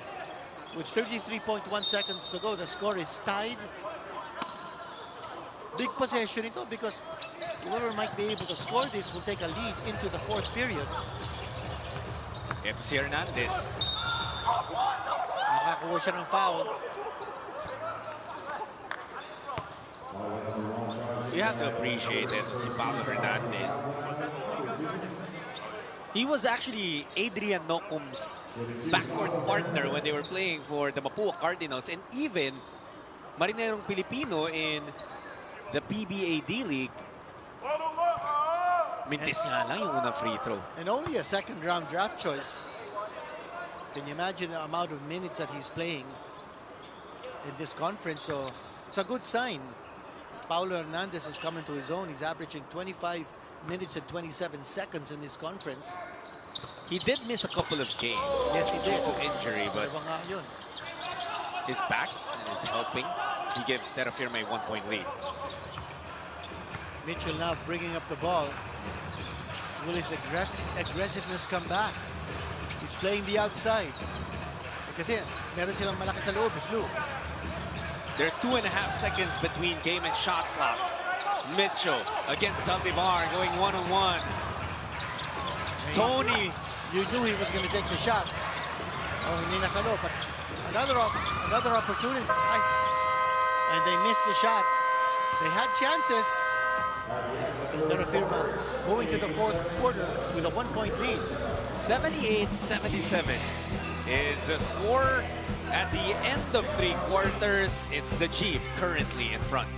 Speaker 6: with 33.1 seconds to go. The score is tied. Big possession ito because whoever might be able to score this will take a lead into the 4th period.
Speaker 5: Ito si Hernandez.
Speaker 6: Nakakuha siya ng foul.
Speaker 5: You have to appreciate it, si Pablo Hernandez. He was actually Adrian Nocum's backcourt partner when they were playing for the Mapua Cardinals and even Marinerong Pilipino in the PBA D-League. Mintis nga lang yung unang free throw.
Speaker 6: And only a second-round draft choice. Can you imagine the amount of minutes that he's playing in this conference? So it's a good sign. Paulo Hernandez is coming to his own. He's averaging 25 minutes and 27 seconds in this conference.
Speaker 5: He did miss a couple of games.
Speaker 6: Yes, he did.
Speaker 5: Due to injury, but his back is helping. He gives Terrafirma a 1-point lead.
Speaker 6: Mitchell now bringing up the ball. Will his aggressiveness come back? He's playing the outside. Kasi meron silang malaki sa loob, is Lou.
Speaker 5: There's 2.5 seconds between game and shot clocks. Mitchell against Zaldivar going one-on-one. Tony.
Speaker 6: You knew he was going to take the shot. Oh, hindi nasa loob, but another opportunity. And they missed the shot. They had chances. Terrafirma going to the fourth quarter with a 1-point lead.
Speaker 5: 78-77 is the score at the end of 3 quarters. Is the Jeep currently in front.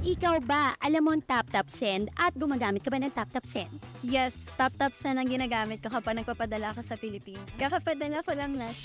Speaker 10: Ikaw ba, alam mo ang tap-tap send at gumagamit ka ba ng tap-tap send?
Speaker 7: Yes, tap-tap send ang ginagamit ko kapag nagpapadala ka sa Philippine. Kakapadala ko lang last.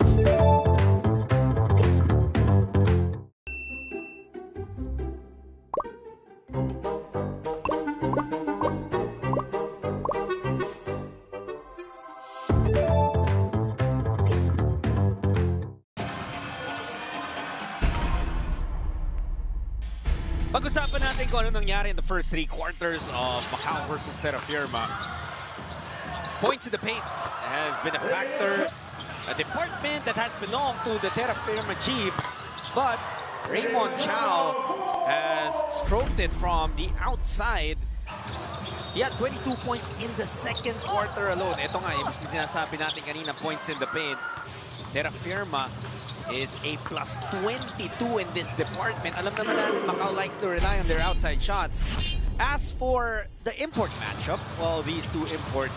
Speaker 5: Pag-usapan natin kung ano nangyari in the first 3 quarters of Macau versus Terrafirma. Points in the paint has been a factor, a department that has belonged to the Terrafirma Jeep, but Raymond Chow has stroked it from the outside. He had 22 points in the second quarter alone. Ito nga, yung sinasabi natin kanina, points in the paint. Terrafirma is a plus 22 in this department. Alam naman natin, Macau likes to rely on their outside shots. As for the import matchup, well, these two imports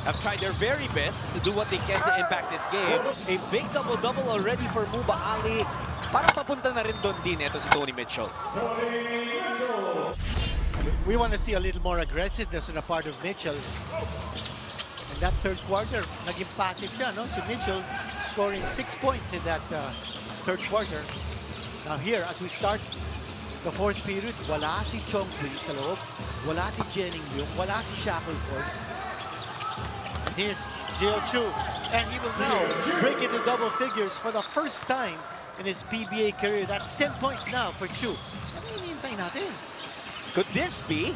Speaker 5: have tried their very best to do what they can to impact this game. A big double-double already for Muba Ali. Parang papunta na rin doon din ito si Tony Mitchell.
Speaker 6: We want to see a little more aggressiveness on the part of Mitchell. In that third quarter, naging passive siya, no? Si Mitchell scoring 6 points in that third quarter. Now here, as we start the fourth period, wala si Chong Pui sa loob, wala si Jennings Yung, wala si Shackelford. And here's Jeo Chu, and he will now break into double figures for the first time in his PBA career. That's 10 points now for Chu. Ano yung hinihintay natin?
Speaker 5: Could this be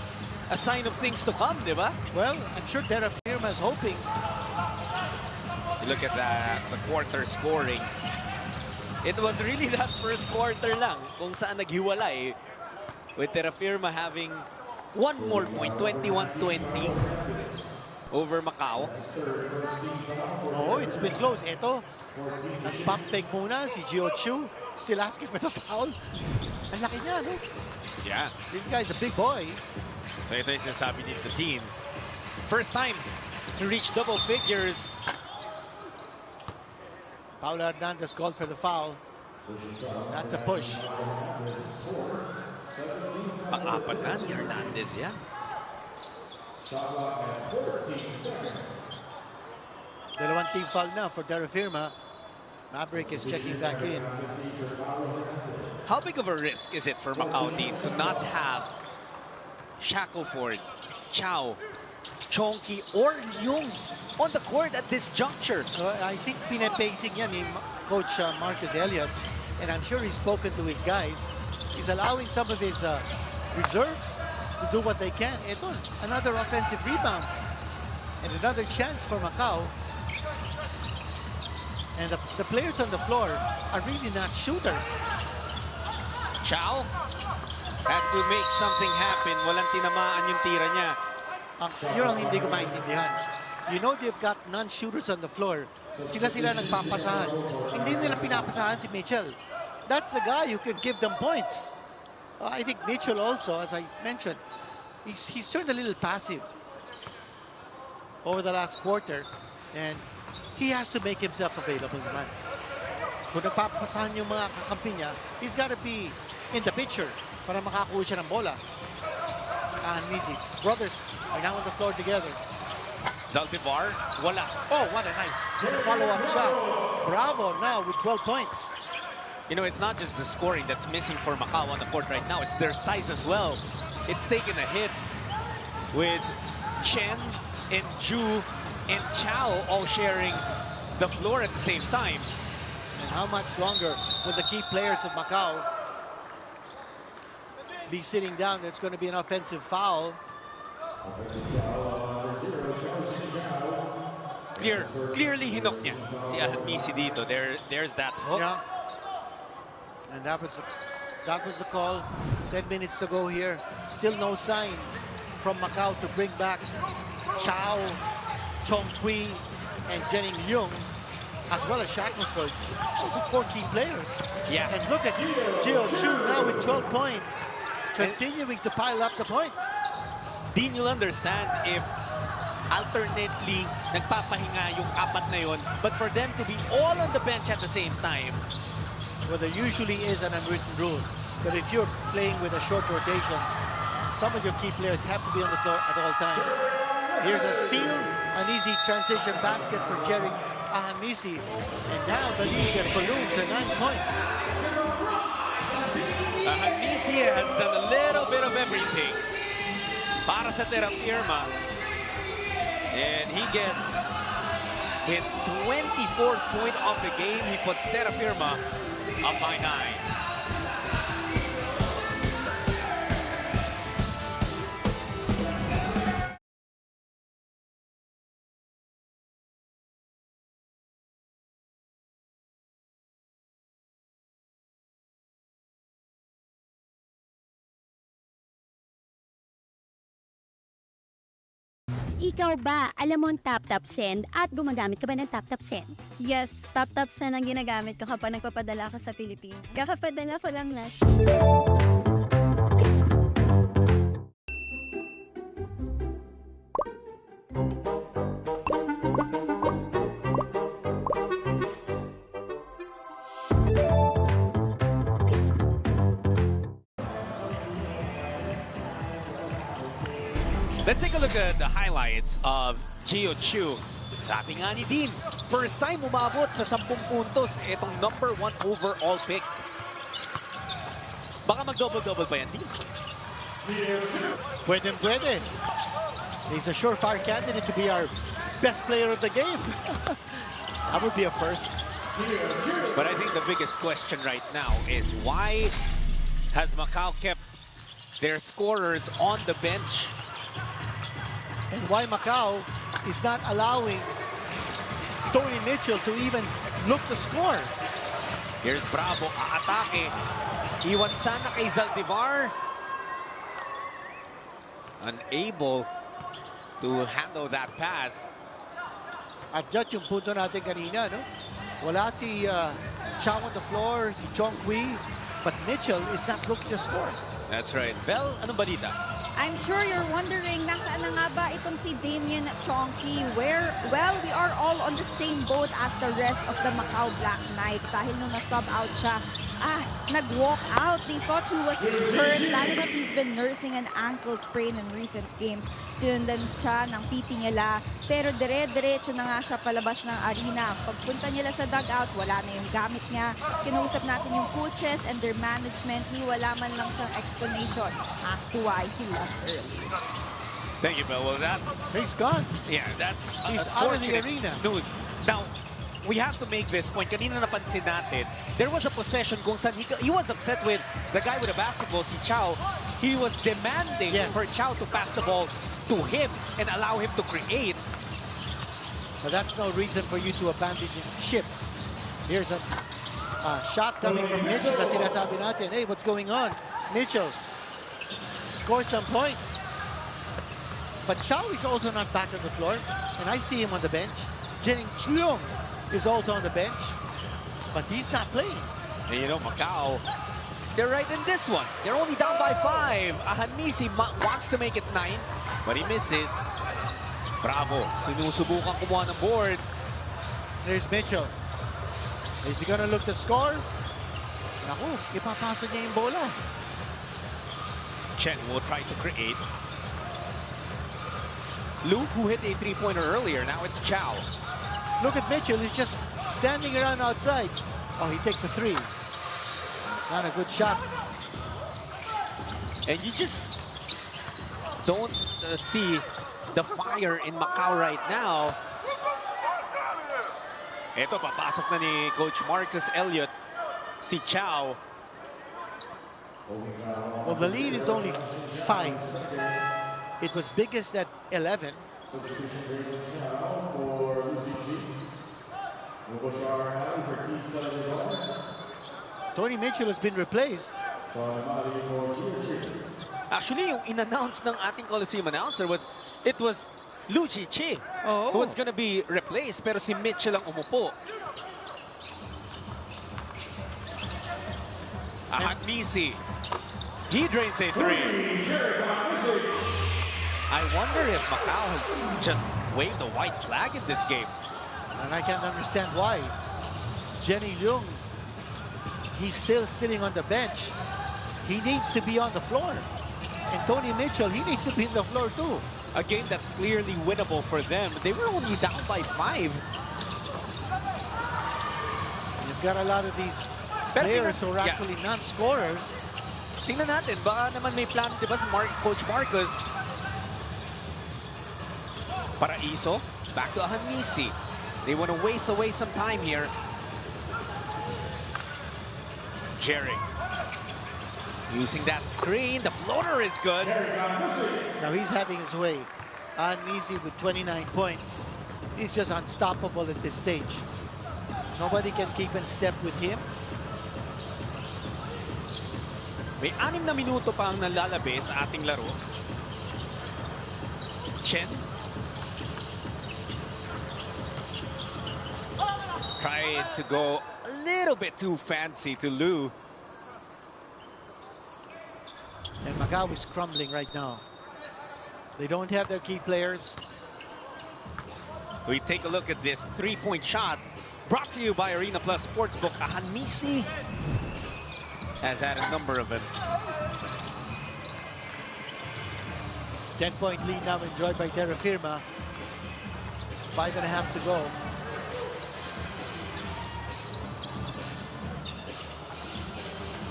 Speaker 5: a sign of things to come, di ba?
Speaker 6: Well, I'm sure Terrafirma is hoping.
Speaker 5: Look at that, the quarter scoring. It was really that first quarter lang kung saan naghiwalay, with Terrafirma having one more point, 21-20 over Macau.
Speaker 6: Oh, it's been close. Ito, nag-pump fake muna si Gio Chu, still asking for the foul. Ang laki niya, no?
Speaker 5: Yeah.
Speaker 6: This guy's a big boy.
Speaker 5: So ito yung sinasabi dito team. First time to reach double figures.
Speaker 6: Paolo Hernandez called for the foul. That's a push.
Speaker 5: Pang-apat na ni Hernandez yan.
Speaker 6: Dalawang team foul na for Terrafirma. Maverick is checking back in.
Speaker 5: How big of a risk is it for Macau team to not have Shackelford, Chow, Chonky, or Yung on the court at this juncture?
Speaker 6: I think pinapacing yan ni Coach Marcus Elliott, and I'm sure he's spoken to his guys. He's allowing some of his reserves to do what they can. Ito, another offensive rebound and another chance for Macau. And the players on the floor are really not shooters.
Speaker 5: Chow had to make something happen. Walang tinamaan yung tira niya.
Speaker 6: Yun ang hindi ko maintindihan. You know they've got non-shooters on the floor. Sila nagpapasahan. Hindi nila pinapasahan si Mitchell. That's the guy who can give them points. I think Mitchell also, as I mentioned, he's turned a little passive over the last quarter, and he has to make himself available naman. Kung nagpapasahan yung mga kakampi niya, he's got to be in the picture para makakuha siya ng bola. And easy. Brothers are now on the floor together.
Speaker 5: Zaldivar, wala.
Speaker 6: Oh, what a nice follow-up shot. Bravo now with 12 points.
Speaker 5: You know, it's not just the scoring that's missing for Macau on the court right now. It's their size as well. It's taken a hit with Chen and Ju and Chow all sharing the floor at the same time.
Speaker 6: And how much longer will the key players of Macau be sitting down? It's going to be an offensive foul.
Speaker 5: Clearly hinok niya si Ahanmisi dito. There's that hook.
Speaker 6: Yeah. And that was the call. 10 minutes to go here. Still no sign from Macau to bring back Chow, Chong Kui, and Jenning Leung, as well as Shackelford. Those are 4 key players.
Speaker 5: Yeah.
Speaker 6: And look at Gio Chu now with 12 points, continuing to pile up the points.
Speaker 5: Dean, you'll understand if alternately nagpapahinga yung apat na yon, but for them to be all on the bench at the same time.
Speaker 6: Well, there usually is an unwritten rule, but if you're playing with a short rotation, some of your key players have to be on the floor at all times. Here's a steal, an easy transition basket for Jerry Ahanmisi, and now the lead has ballooned to 9 points.
Speaker 5: Ahanmisi has done a little bit of everything para sa Terrafirma. And he gets his 24th point of the game. He puts Terrafirma up by 9.
Speaker 10: Ikaw ba, alam mo ang tap-tap send at gumagamit ka ba ng tap-tap send?
Speaker 7: Yes, tap-tap send ang ginagamit ko kapag nagpapadala ka sa Philippine. Kakapadala ko lang last.
Speaker 5: Let's take a look at the highlights of Gio Chu. Sabi nga ni Dean, first time umabot sa 10 puntos itong number 1 overall pick. Baka mag-double-double pa yan, Dean?
Speaker 6: Pwede. He's a surefire candidate to be our best player of the game. That would be a first.
Speaker 5: But I think the biggest question right now is why has Macau kept their scorers on the bench?
Speaker 6: And why Macau is not allowing Tony Mitchell to even look to score.
Speaker 5: Here's Bravo, aatake. Iwan sana kay Zaldivar. Unable to handle that pass.
Speaker 6: At dyan yung punto natin kanina, no? Wala si Chow on the floor, si Chong Kui, but Mitchell is not looking to score.
Speaker 5: That's right. Bel, anong balita?
Speaker 7: I'm sure you're wondering, nasaan na nga ba itong si Damien Chongki? Where, well, we are all on the same boat as the rest of the Macau Black Knights. Dahil nung na-sub out siya, nag-walk out. They thought he was hurt, lalo na he's been nursing an ankle sprain in recent games. Sinundan siya ng PT nila, pero dire-diretso na nga siya palabas ng arena. Pagpunta nila sa dugout, wala na yung gamit niya. Kinausap natin yung coaches and their management, ni wala man lang siyang explanation as to why he left early.
Speaker 5: Thank you, Bill. Well, that's...
Speaker 6: He's gone.
Speaker 5: Yeah, that's
Speaker 6: He's out of the arena.
Speaker 5: News. Now, we have to make this point. Kanina napansin natin, there was a possession kung saan he was upset with the guy with the basketball, si Chow. He was demanding for Chow to pass the ball to him and allow him to create.
Speaker 6: But that's no reason for you to abandon ship. Here's a shot coming from Mitchell na sinasabi natin, hey, what's going on? Mitchell scores some points. But Chow is also not back on the floor, and I see him on the bench. Jenning Leung is also on the bench, but he's not playing.
Speaker 5: And you know, Macau, they're right in this one. They're only down by 5. Ahanmisi wants to make it 9, but he misses. Bravo, sinusubukan kumuha ng board.
Speaker 6: There's Mitchell. Is he gonna look to score? Naku, ipapasa niya yung bola.
Speaker 5: Chen will try to create. Luke, who hit a 3-pointer earlier, now it's Chow.
Speaker 6: Look at Mitchell, he's just standing around outside. Oh, he takes a 3. It's not a good shot.
Speaker 5: And you just don't see the fire in Macau right now. Ito, papasok na ni Coach Marcus Elliott, si Chow.
Speaker 6: Well, the lead is only 5. It was biggest at 11.
Speaker 8: Substitution Raymond Chow for Lucy. Mubashar Ali for Keith Salvador.
Speaker 6: Tony Mitchell has been replaced.
Speaker 5: Actually, yung in-announce ng ating Coliseum announcer was, it was Lucy Chi who was gonna be replaced, pero si Mitchell ang umupo. Misi. He drains a three. I wonder if Macau has just waved a white flag in this game.
Speaker 6: And I can't understand why. Jenny Leung, he's still sitting on the bench. He needs to be on the floor. And Tony Mitchell, he needs to be on the floor too.
Speaker 5: A game that's clearly winnable for them. They were only down by 5.
Speaker 6: You've got a lot of these players who are actually non-scorers.
Speaker 5: Tingnan natin, baka naman may plan, di ba, si Coach Marcos. Paraiso, back to Ahanmisi. They want to waste away some time here. Jerry. Using that screen, the floater is good.
Speaker 6: Now he's having his way. Ahanmisi with 29 points. He's just unstoppable at this stage. Nobody can keep in step with him.
Speaker 5: May 6 na minuto pa ang nalalabi sa ating laro. Chen. Tried to go a little bit too fancy to Lou.
Speaker 6: And Macau is crumbling right now. They don't have their key players.
Speaker 5: We take a look at this 3-point shot brought to you by Arena Plus Sportsbook. Ahanmisi has had a number of them.
Speaker 6: 10-point lead now enjoyed by Terrafirma. 5.5 to go.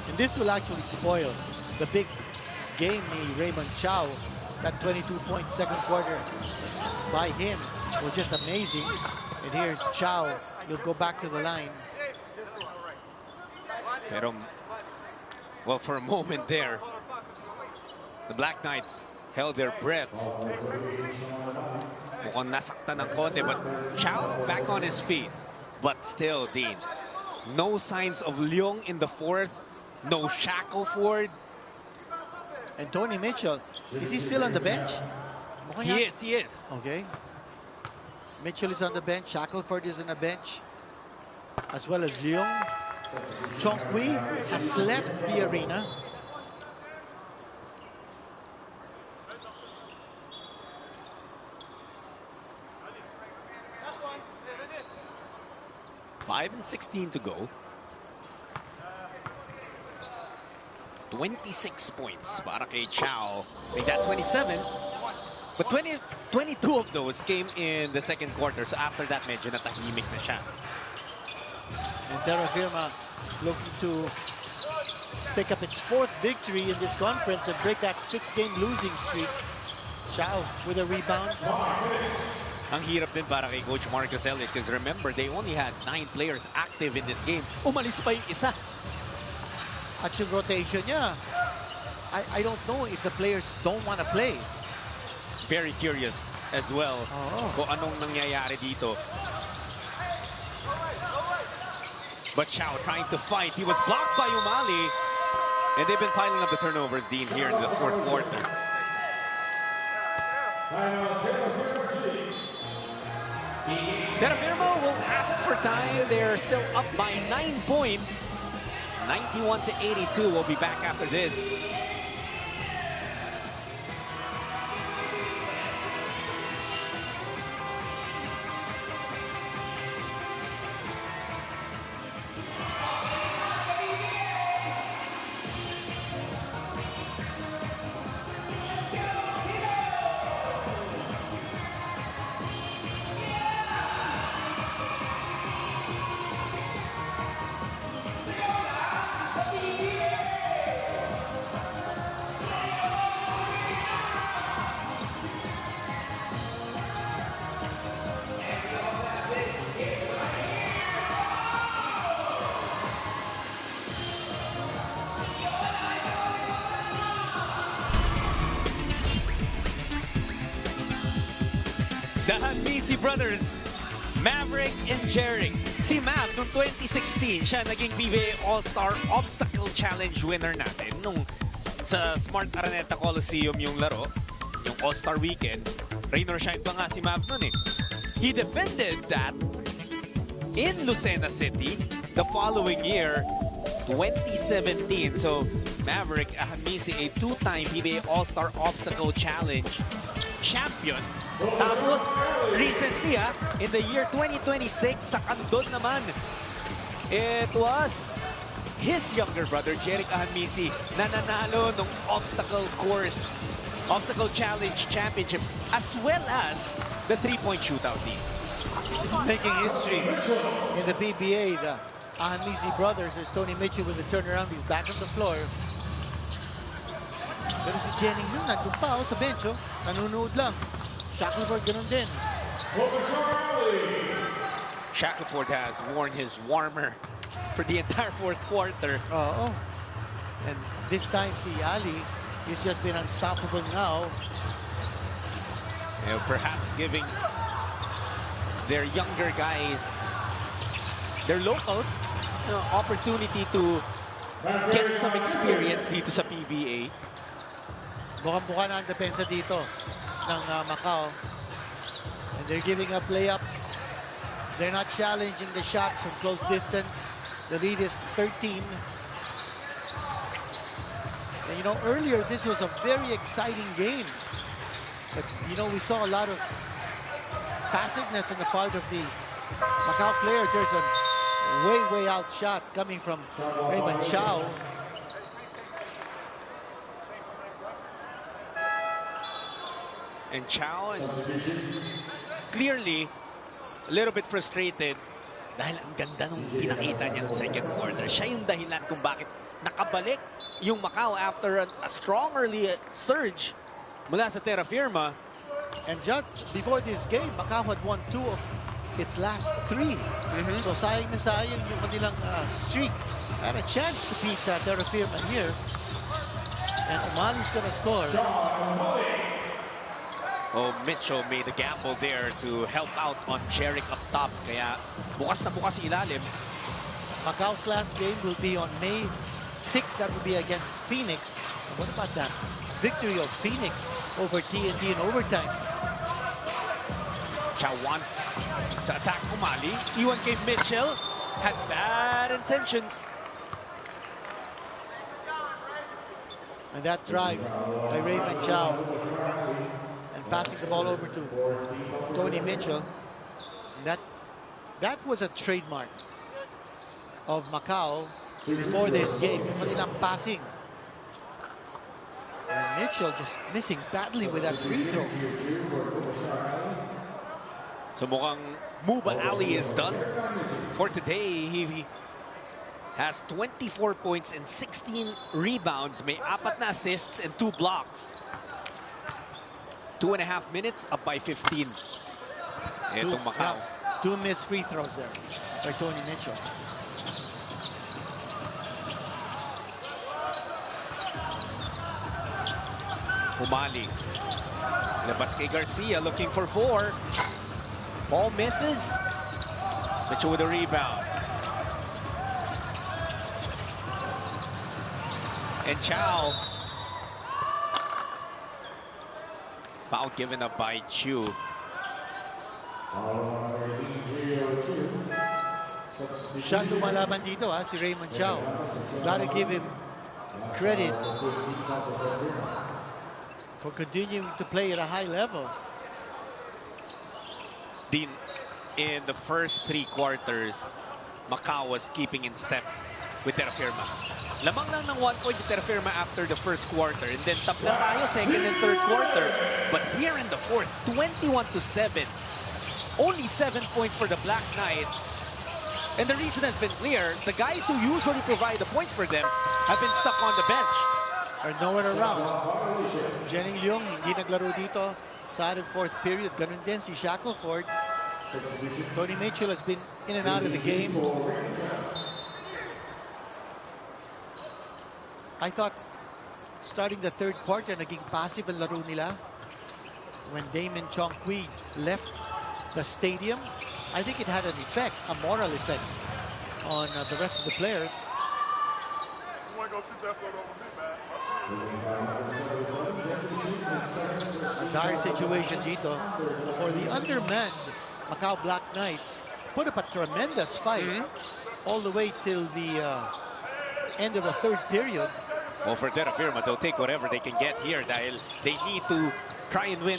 Speaker 6: And this will actually spoil the big game ni Raymond Chow. That 22-point second quarter by him was just amazing. And here's Chow. He'll go back to the line.
Speaker 5: Pero, well, for a moment there, the Black Knights held their breaths. Mukhang nasaktan ng konti, but Chow back on his feet. But still, Dean, no signs of Leung in the fourth. No Shackleford.
Speaker 6: And Tony Mitchell, is he still on the bench?
Speaker 5: He is.
Speaker 6: Okay. Mitchell is on the bench. Shackleford is on the bench. As well as Leung. Chong Kui has left the arena.
Speaker 5: Five and 16 to go. 26 points para kay Chow. Made that 27. But 22 of those came in the second quarter. So after that, medyo natahimik na siya.
Speaker 6: And Terrafirma looking to pick up its 4th victory in this conference and break that 6-game losing streak. Chow with a rebound.
Speaker 5: Ang hirap din para kay Coach Marcos Elliott because remember, they only had 9 players active in this game. Umalis pa yung isa.
Speaker 6: At yung rotation niya, I don't know if the players don't want to play.
Speaker 5: Very curious as well kung anong nangyayari dito. But Chow trying to fight. He was blocked by Umali. And they've been piling up the turnovers, Dean, here in the fourth quarter. Terrafirma will ask for time. They're still up by 9 points. 91 to 82. We'll be back after this. The Hanmisi brothers, Maverick and Jeric. Si Mav, noong 2016, siya naging PBA All-Star Obstacle Challenge winner natin. Nung sa Smart Araneta Coliseum yung laro, yung All-Star Weekend, rain or shine pa nga si Mav nun eh. He defended that in Lucena City the following year, 2017. So, Maverick Hanmisi, a two-time PBA All-Star Obstacle Challenge champion. Tapos, recently in the year 2026, sa Kandon naman, it was his younger brother, Jeric Hanmisi, na nanalo ng obstacle challenge championship, as well as the three-point shootout team.
Speaker 6: Making history in the PBA, the Hanmisi brothers. There's Tony Mitchell with the turnaround. He's back on the floor. Pero si Jenning yung nandun pa sa bench, nanunood lang. Shackelford ganun din.
Speaker 5: Shackelford has worn his warmer for the entire fourth quarter.
Speaker 6: Oo. And this time si Ali has just been unstoppable now.
Speaker 5: Perhaps giving their younger guys, their locals, opportunity to get some experience dito sa PBA.
Speaker 6: Mukhang-mukha na ang depensa dito ng Macau. And they're giving up layups. They're not challenging the shots from close distance. The lead is 13. And earlier this was a very exciting game. But we saw a lot of passiveness on the part of the Macau players. There's a way out shot coming from Raymond Chow.
Speaker 5: And Chow, clearly a little bit frustrated dahil ang ganda nung pinakita niya sa second quarter. Siya yung dahilan kung bakit nakabalik yung Macau after a strong early surge mula sa Terrafirma.
Speaker 6: And just before this game, Macau had won 2 of its last 3. So sayang na sayang yung kanilang streak. Had a chance to beat Terrafirma here. And Umali's gonna score.
Speaker 5: Mitchell made a gamble there to help out on Jeric up top. Kaya bukas na bukas ilalim.
Speaker 6: Macau's last game will be on May 6. That will be against Phoenix. And what about that victory of Phoenix over TNT in overtime?
Speaker 5: Chow wants to attack Umali. Iwan kay Mitchell. Had bad intentions.
Speaker 6: And that drive by Raymond Chow. Passing the ball over to Tony Mitchell. That was a trademark of Macau before this game. Yung kanilang passing. And Mitchell just missing badly with that free throw.
Speaker 5: So mukhang Muba Ali is done for today. He has 24 points and 16 rebounds. May 4 na assists and 2 blocks. 2.5 minutes, up by 15. Itong Macau.
Speaker 6: 2 missed free throws there by Tony Mitchell.
Speaker 5: Umali. Labas kay Garcia, looking for 4. Ball misses. Mitchell with a rebound. And Chow. Foul given up by Chu.
Speaker 6: Siya lumalaban dito si Raymond Chow. Gotta give him credit for continuing to play at a high level.
Speaker 5: Dean, in the first 3 quarters, Macau was keeping in step with Terrafirma. Lamang lang ng 1 point yung Terrafirma after the first quarter. And then tabla tayo second and third quarter. But here in the fourth, 21-7. Only 7 points for the Black Knights. And the reason has been clear. The guys who usually provide the points for them have been stuck on the bench.
Speaker 6: Are nowhere around. Jenning Leong hindi naglaro dito sa added fourth period. Ganun din si Shackelford. Tony Mitchell has been in and out of the game. I thought starting the third quarter, naging passive ang laro nila. when Damon Chongqui left the stadium, I think it had an effect, a moral effect on the rest of the players. A dire situation dito for the undermanned Macau Black Knights. Put up a tremendous fight all the way till the end of the third period.
Speaker 5: Well, for Terrafirma, they'll take whatever they can get here dahil they need to try and win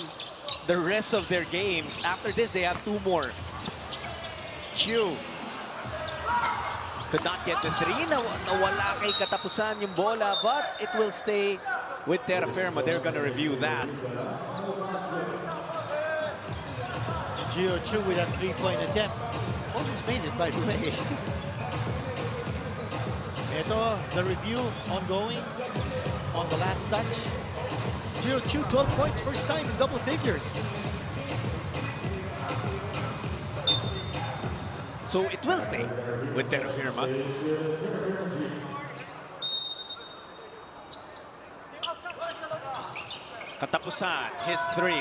Speaker 5: the rest of their games. After this, they have 2 more. Chu could not get the 3. Nawala kay katapusan yung bola, but it will stay with Terrafirma. They're gonna review that.
Speaker 6: Gio Chu with a 3-point attempt. Almost made it, by the way. Ito, the review ongoing on the last touch. Gio Chu, 12 points, first time in double figures.
Speaker 5: So it will stay with Terrafirma. Katapusan, his 3.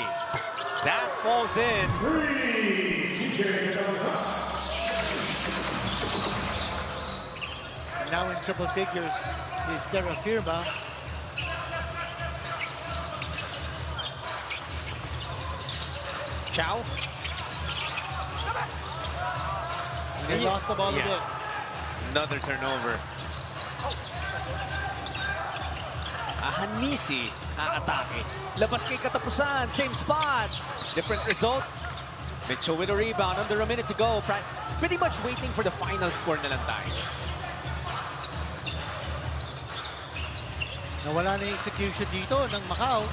Speaker 5: That falls in.
Speaker 6: Now in triple figures is Terrafirma.
Speaker 5: Chow.
Speaker 6: They lost the ball again.
Speaker 5: Another turnover. Hanmisi aatake. Labas kay katapusan. Same spot. Different result. Mitchell with a rebound. Under a minute to go. Pretty much waiting for the final score na lang tayo.
Speaker 6: Nawala na yung execution dito ng Macau.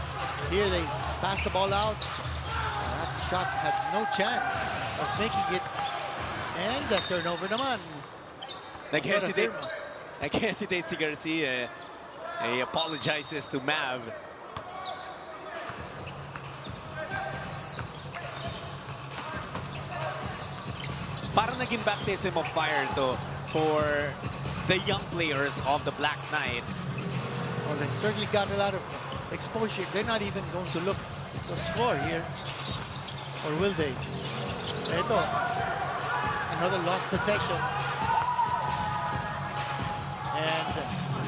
Speaker 6: Here they pass the ball out. That shot had no chance of making it. And the turnover naman.
Speaker 5: Nag-hesitate si Garcia. He apologizes to Mav. Parang naging baptism of fire to for the young players of the Black Knights.
Speaker 6: Well, they certainly got a lot of exposure. They're not even going to look to score here. Or will they? Ito. Another lost possession. And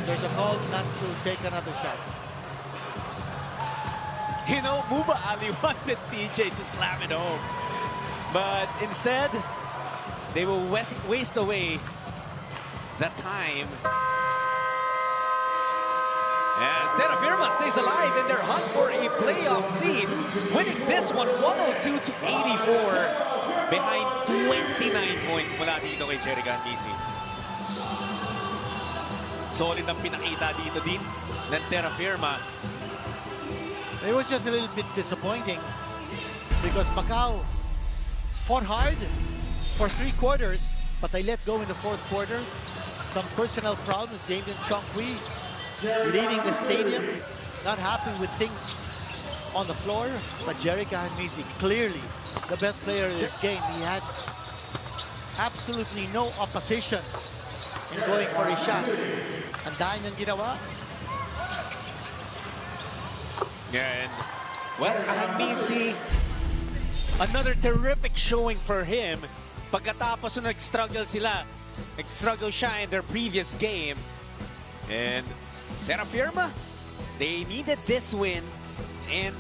Speaker 6: there's a call not to take another shot.
Speaker 5: You know, Muba Ali wanted CJ to slam it home. But instead, they will waste away that time. As Terrafirma stays alive in their hunt for a playoff seed, winning this one 102-84. Behind 29 points mula dito kay Jerry Hanmisi. Solid ang pinakita dito din ng Terrafirma.
Speaker 6: It was just a little bit disappointing because Macau fought hard for 3 quarters, but they let go in the 4th quarter. Some personal problems. Damon Chongqui leaving the stadium, not happy with things on the floor, but Jerry Hanmisi clearly the best player in this game. He had absolutely no opposition in going for his shots. Ang dahil niyang ginawa.
Speaker 5: Yeah, and well, Hanmisi, another terrific showing for him. Pagkatapos nung nag-struggle siya in their previous game. And Terrafirma, they needed this win and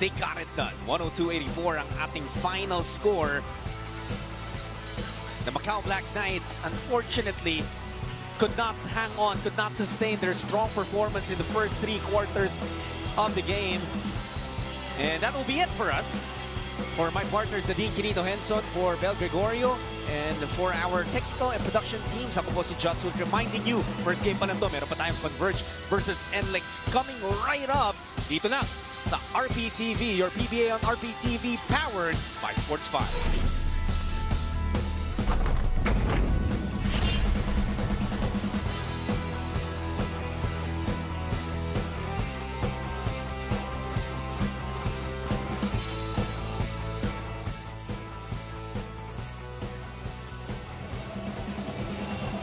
Speaker 5: they got it done. 102-84 ang ating final score. The Macau Black Knights, unfortunately, could not hang on, could not sustain their strong performance in the first 3 quarters of the game. And that will be it for us. For my partners, Nadine Quinito Henson, for Bel Gregorio, and for our technical and production teams, ako po si Jotswood, reminding you, first game pa lang to, meron pa tayong Converge versus NLEX coming right up dito na sa RPTV, your PBA on RPTV, powered by Sports 5.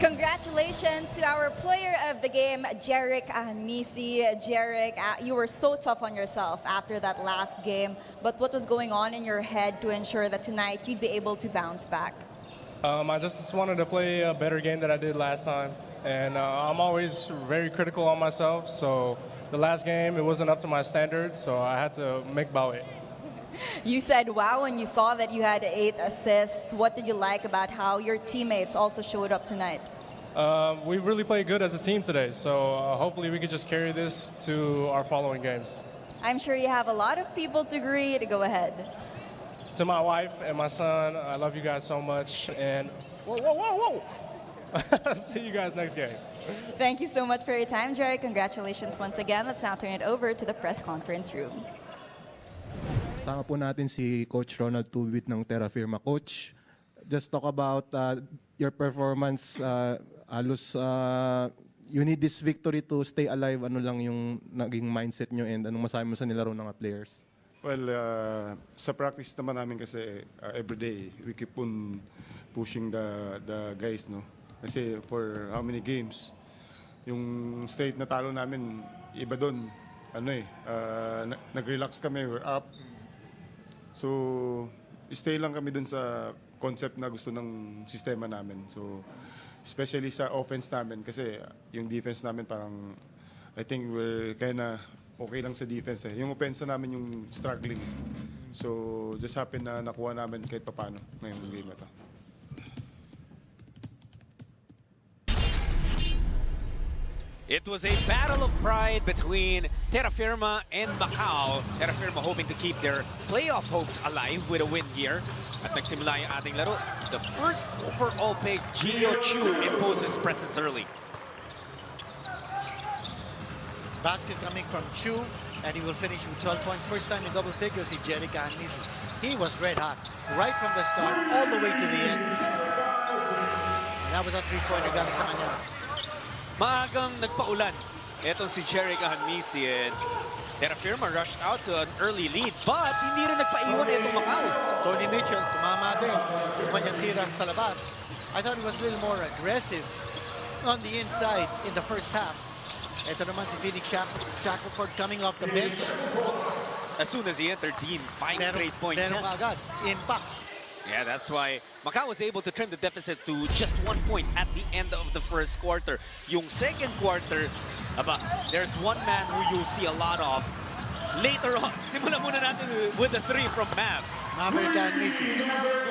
Speaker 7: Congrats congratulations to our player of the game, Jeric Ahanmisi. Jeric, you were so tough on yourself after that last game, but what was going on in your head to ensure that tonight you'd be able to bounce back?
Speaker 3: I just wanted to play a better game than I did last time. And I'm always very critical on myself, so the last game, it wasn't up to my standards, so I had to make about it.
Speaker 7: You said wow when you saw that you had 8 assists. What did you like about how your teammates also showed up tonight?
Speaker 3: We really played good as a team today, so hopefully we could just carry this to our following games.
Speaker 7: I'm sure you have a lot of people to greet. Go ahead.
Speaker 3: To my wife and my son, I love you guys so much, and whoa. See you guys next game.
Speaker 7: Thank you so much for your time, Jerry. Congratulations once again. Let's now turn it over to the press conference room.
Speaker 13: Sama po natin si Coach Ronald Tubit ng Terrafirma. Coach, just talk about your performance. Halos you need this victory to stay alive. Ano lang yung naging mindset nyo and anong masabi mo sa nilaro ng players?
Speaker 14: Well, sa practice naman namin kasi everyday we keep on pushing the guys, no? Kasi for how many games, yung straight na talo namin, iba doon, nag-relax kami, we're up. So, stay lang kami dun sa concept na gusto ng sistema namin. So, especially sa offense namin kasi yung defense namin parang I think we're kinda okay lang sa defense eh. Yung offense namin yung struggling. So, just happen na nakuha namin kahit papano ngayong game na to.
Speaker 5: It was a battle of pride between Terrafirma and Macau. Terrafirma hoping to keep their playoff hopes alive with a win here. At nagsimula yung ating laro. The first overall pick, Gio Chu, imposes presence early.
Speaker 6: Basket coming from Chu, and he will finish with 12 points. First time in double figures, si Jeric Ahanmisi. He was red hot, right from the start, all the way to the end. And that was a three-pointer galing sa kanya.
Speaker 5: Maagang nagpaulan. Etong si Jeric Ahanmisi and Terrafirma rushed out to an early lead, but hindi rin nagpaiwan itong Macau.
Speaker 6: Tony Mitchell, tumama din. Yung kanyang tira sa labas. I thought he was a little more aggressive on the inside in the first half. Ito naman si Phoenix Shackelford coming off the bench.
Speaker 5: As soon as he entered, Dean, 5 straight points.
Speaker 6: Meron agad, impact.
Speaker 5: Yeah, that's why Macau was able to trim the deficit to just 1 point at the end of the first quarter. Yung second quarter, there's one man who you'll see a lot of. Later on, simulan muna natin with the 3 from Mav.
Speaker 6: Maverick Ahanmisi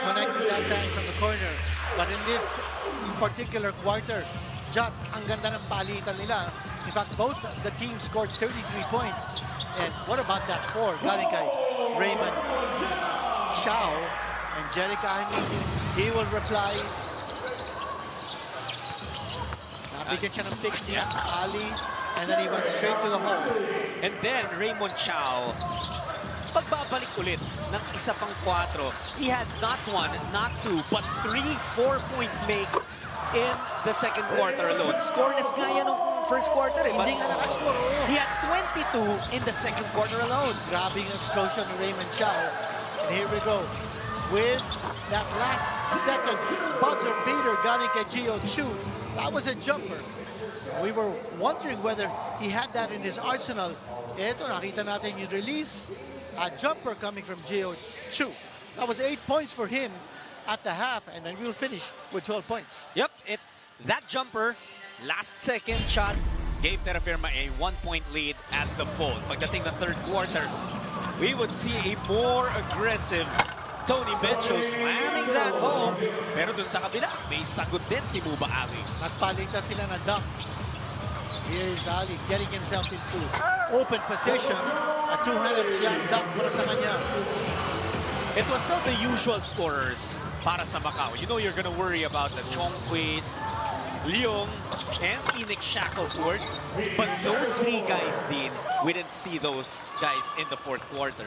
Speaker 6: connected that time from the corner. But in this particular quarter, Jack, ang ganda ng palitan nila. In fact, both the teams scored 33 points. And what about that 4? Galing kay Raymond Chow and Jeric Ahanmisi. He will reply. Nabigyan siya ng pick ni Ali. And then he went straight to the hole.
Speaker 5: And then Raymond Chow, pagbabalik ulit ng isa pang 4. He had not 1, not 2, but 3 4-point makes in the second quarter alone. Scoreless nga yan nung first quarter eh.
Speaker 6: Hindi nga nakascore.
Speaker 5: He had 22 in the second quarter alone.
Speaker 6: Grabbing explosion of Raymond Chow. And here we go. With that last second buzzer beater galing kay Gio Chu. That was a jumper. We were wondering whether he had that in his arsenal. Ito, nakita natin yung release. A jumper coming from Gio Chu. That was 8 points for him at the half, and then we'll finish with 12 points.
Speaker 5: Yep, that jumper, last second shot, gave Terrafirma a 1-point lead at the fold. Pagdating ng third quarter, we would see a more aggressive Tony Mitchell slamming that home. Pero dun sa kabila, may sagot din si Muba Ali.
Speaker 6: Nagpalitan sila ng dunks. Here is Ali getting himself into open position. A two-handed slam dunk para sa kanya.
Speaker 5: It was not the usual scorers para sa Macau. You know you're gonna worry about the Chongquis, Leong, and Phoenix Shackelford. But those 3 guys, Dean, we didn't see those guys in the fourth quarter.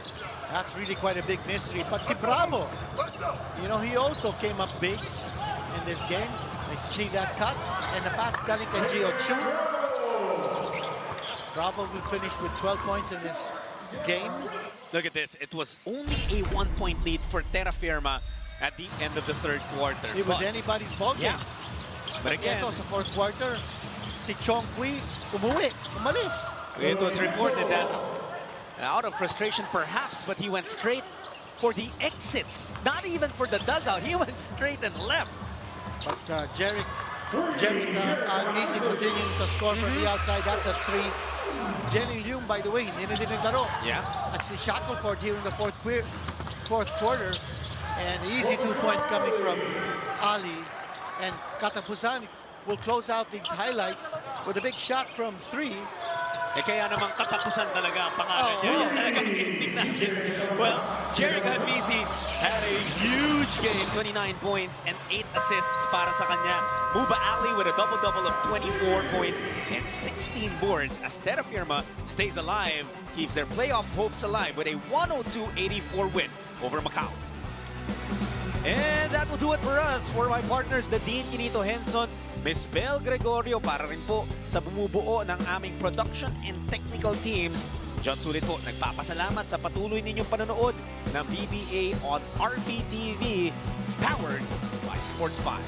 Speaker 6: That's really quite a big mystery. But si Bravo, you know, he also came up big in this game. I see that cut. And the pass galing kay Gio Chu. Bravo will finish with 12 points in this game.
Speaker 5: Look at this. It was only a 1-point lead for Terrafirma at the end of the third quarter.
Speaker 6: It was anybody's ball game.
Speaker 5: Yeah. But again,
Speaker 6: ito sa fourth quarter, si Chong Kui umalis.
Speaker 5: it was reported that out of frustration perhaps, but he went straight for the exits, not even for the dugout. He went straight and left.
Speaker 6: But Jeric Nisi continuing to score from the outside. That's a 3. Jenny Leung, by the way, hindi na din naglaro.
Speaker 5: Yeah.
Speaker 6: At si Shackelford here in the fourth quarter. And easy 2 points coming from Ali. And Katapusan will close out these highlights with a big shot from 3.
Speaker 5: Kaya naman katapusan talaga ang pangalan niya. Yan talagang ending natin. Well, Jeric Nisi had a huge game. 29 points and 8 assists para sa kanya. Muba Ali with a double-double of 24 points and 16 boards as Terrafirma stays alive, keeps their playoff hopes alive with a 102-84 win over Macau. And that will do it for us. For my partners, the Dean Quinito Henson, Miss Bel Gregorio, para rin po sa bumubuo ng aming production and technical teams. John Sulit po, nagpapasalamat sa patuloy ninyong panonood ng PBA on RPTV, powered by Sports 5.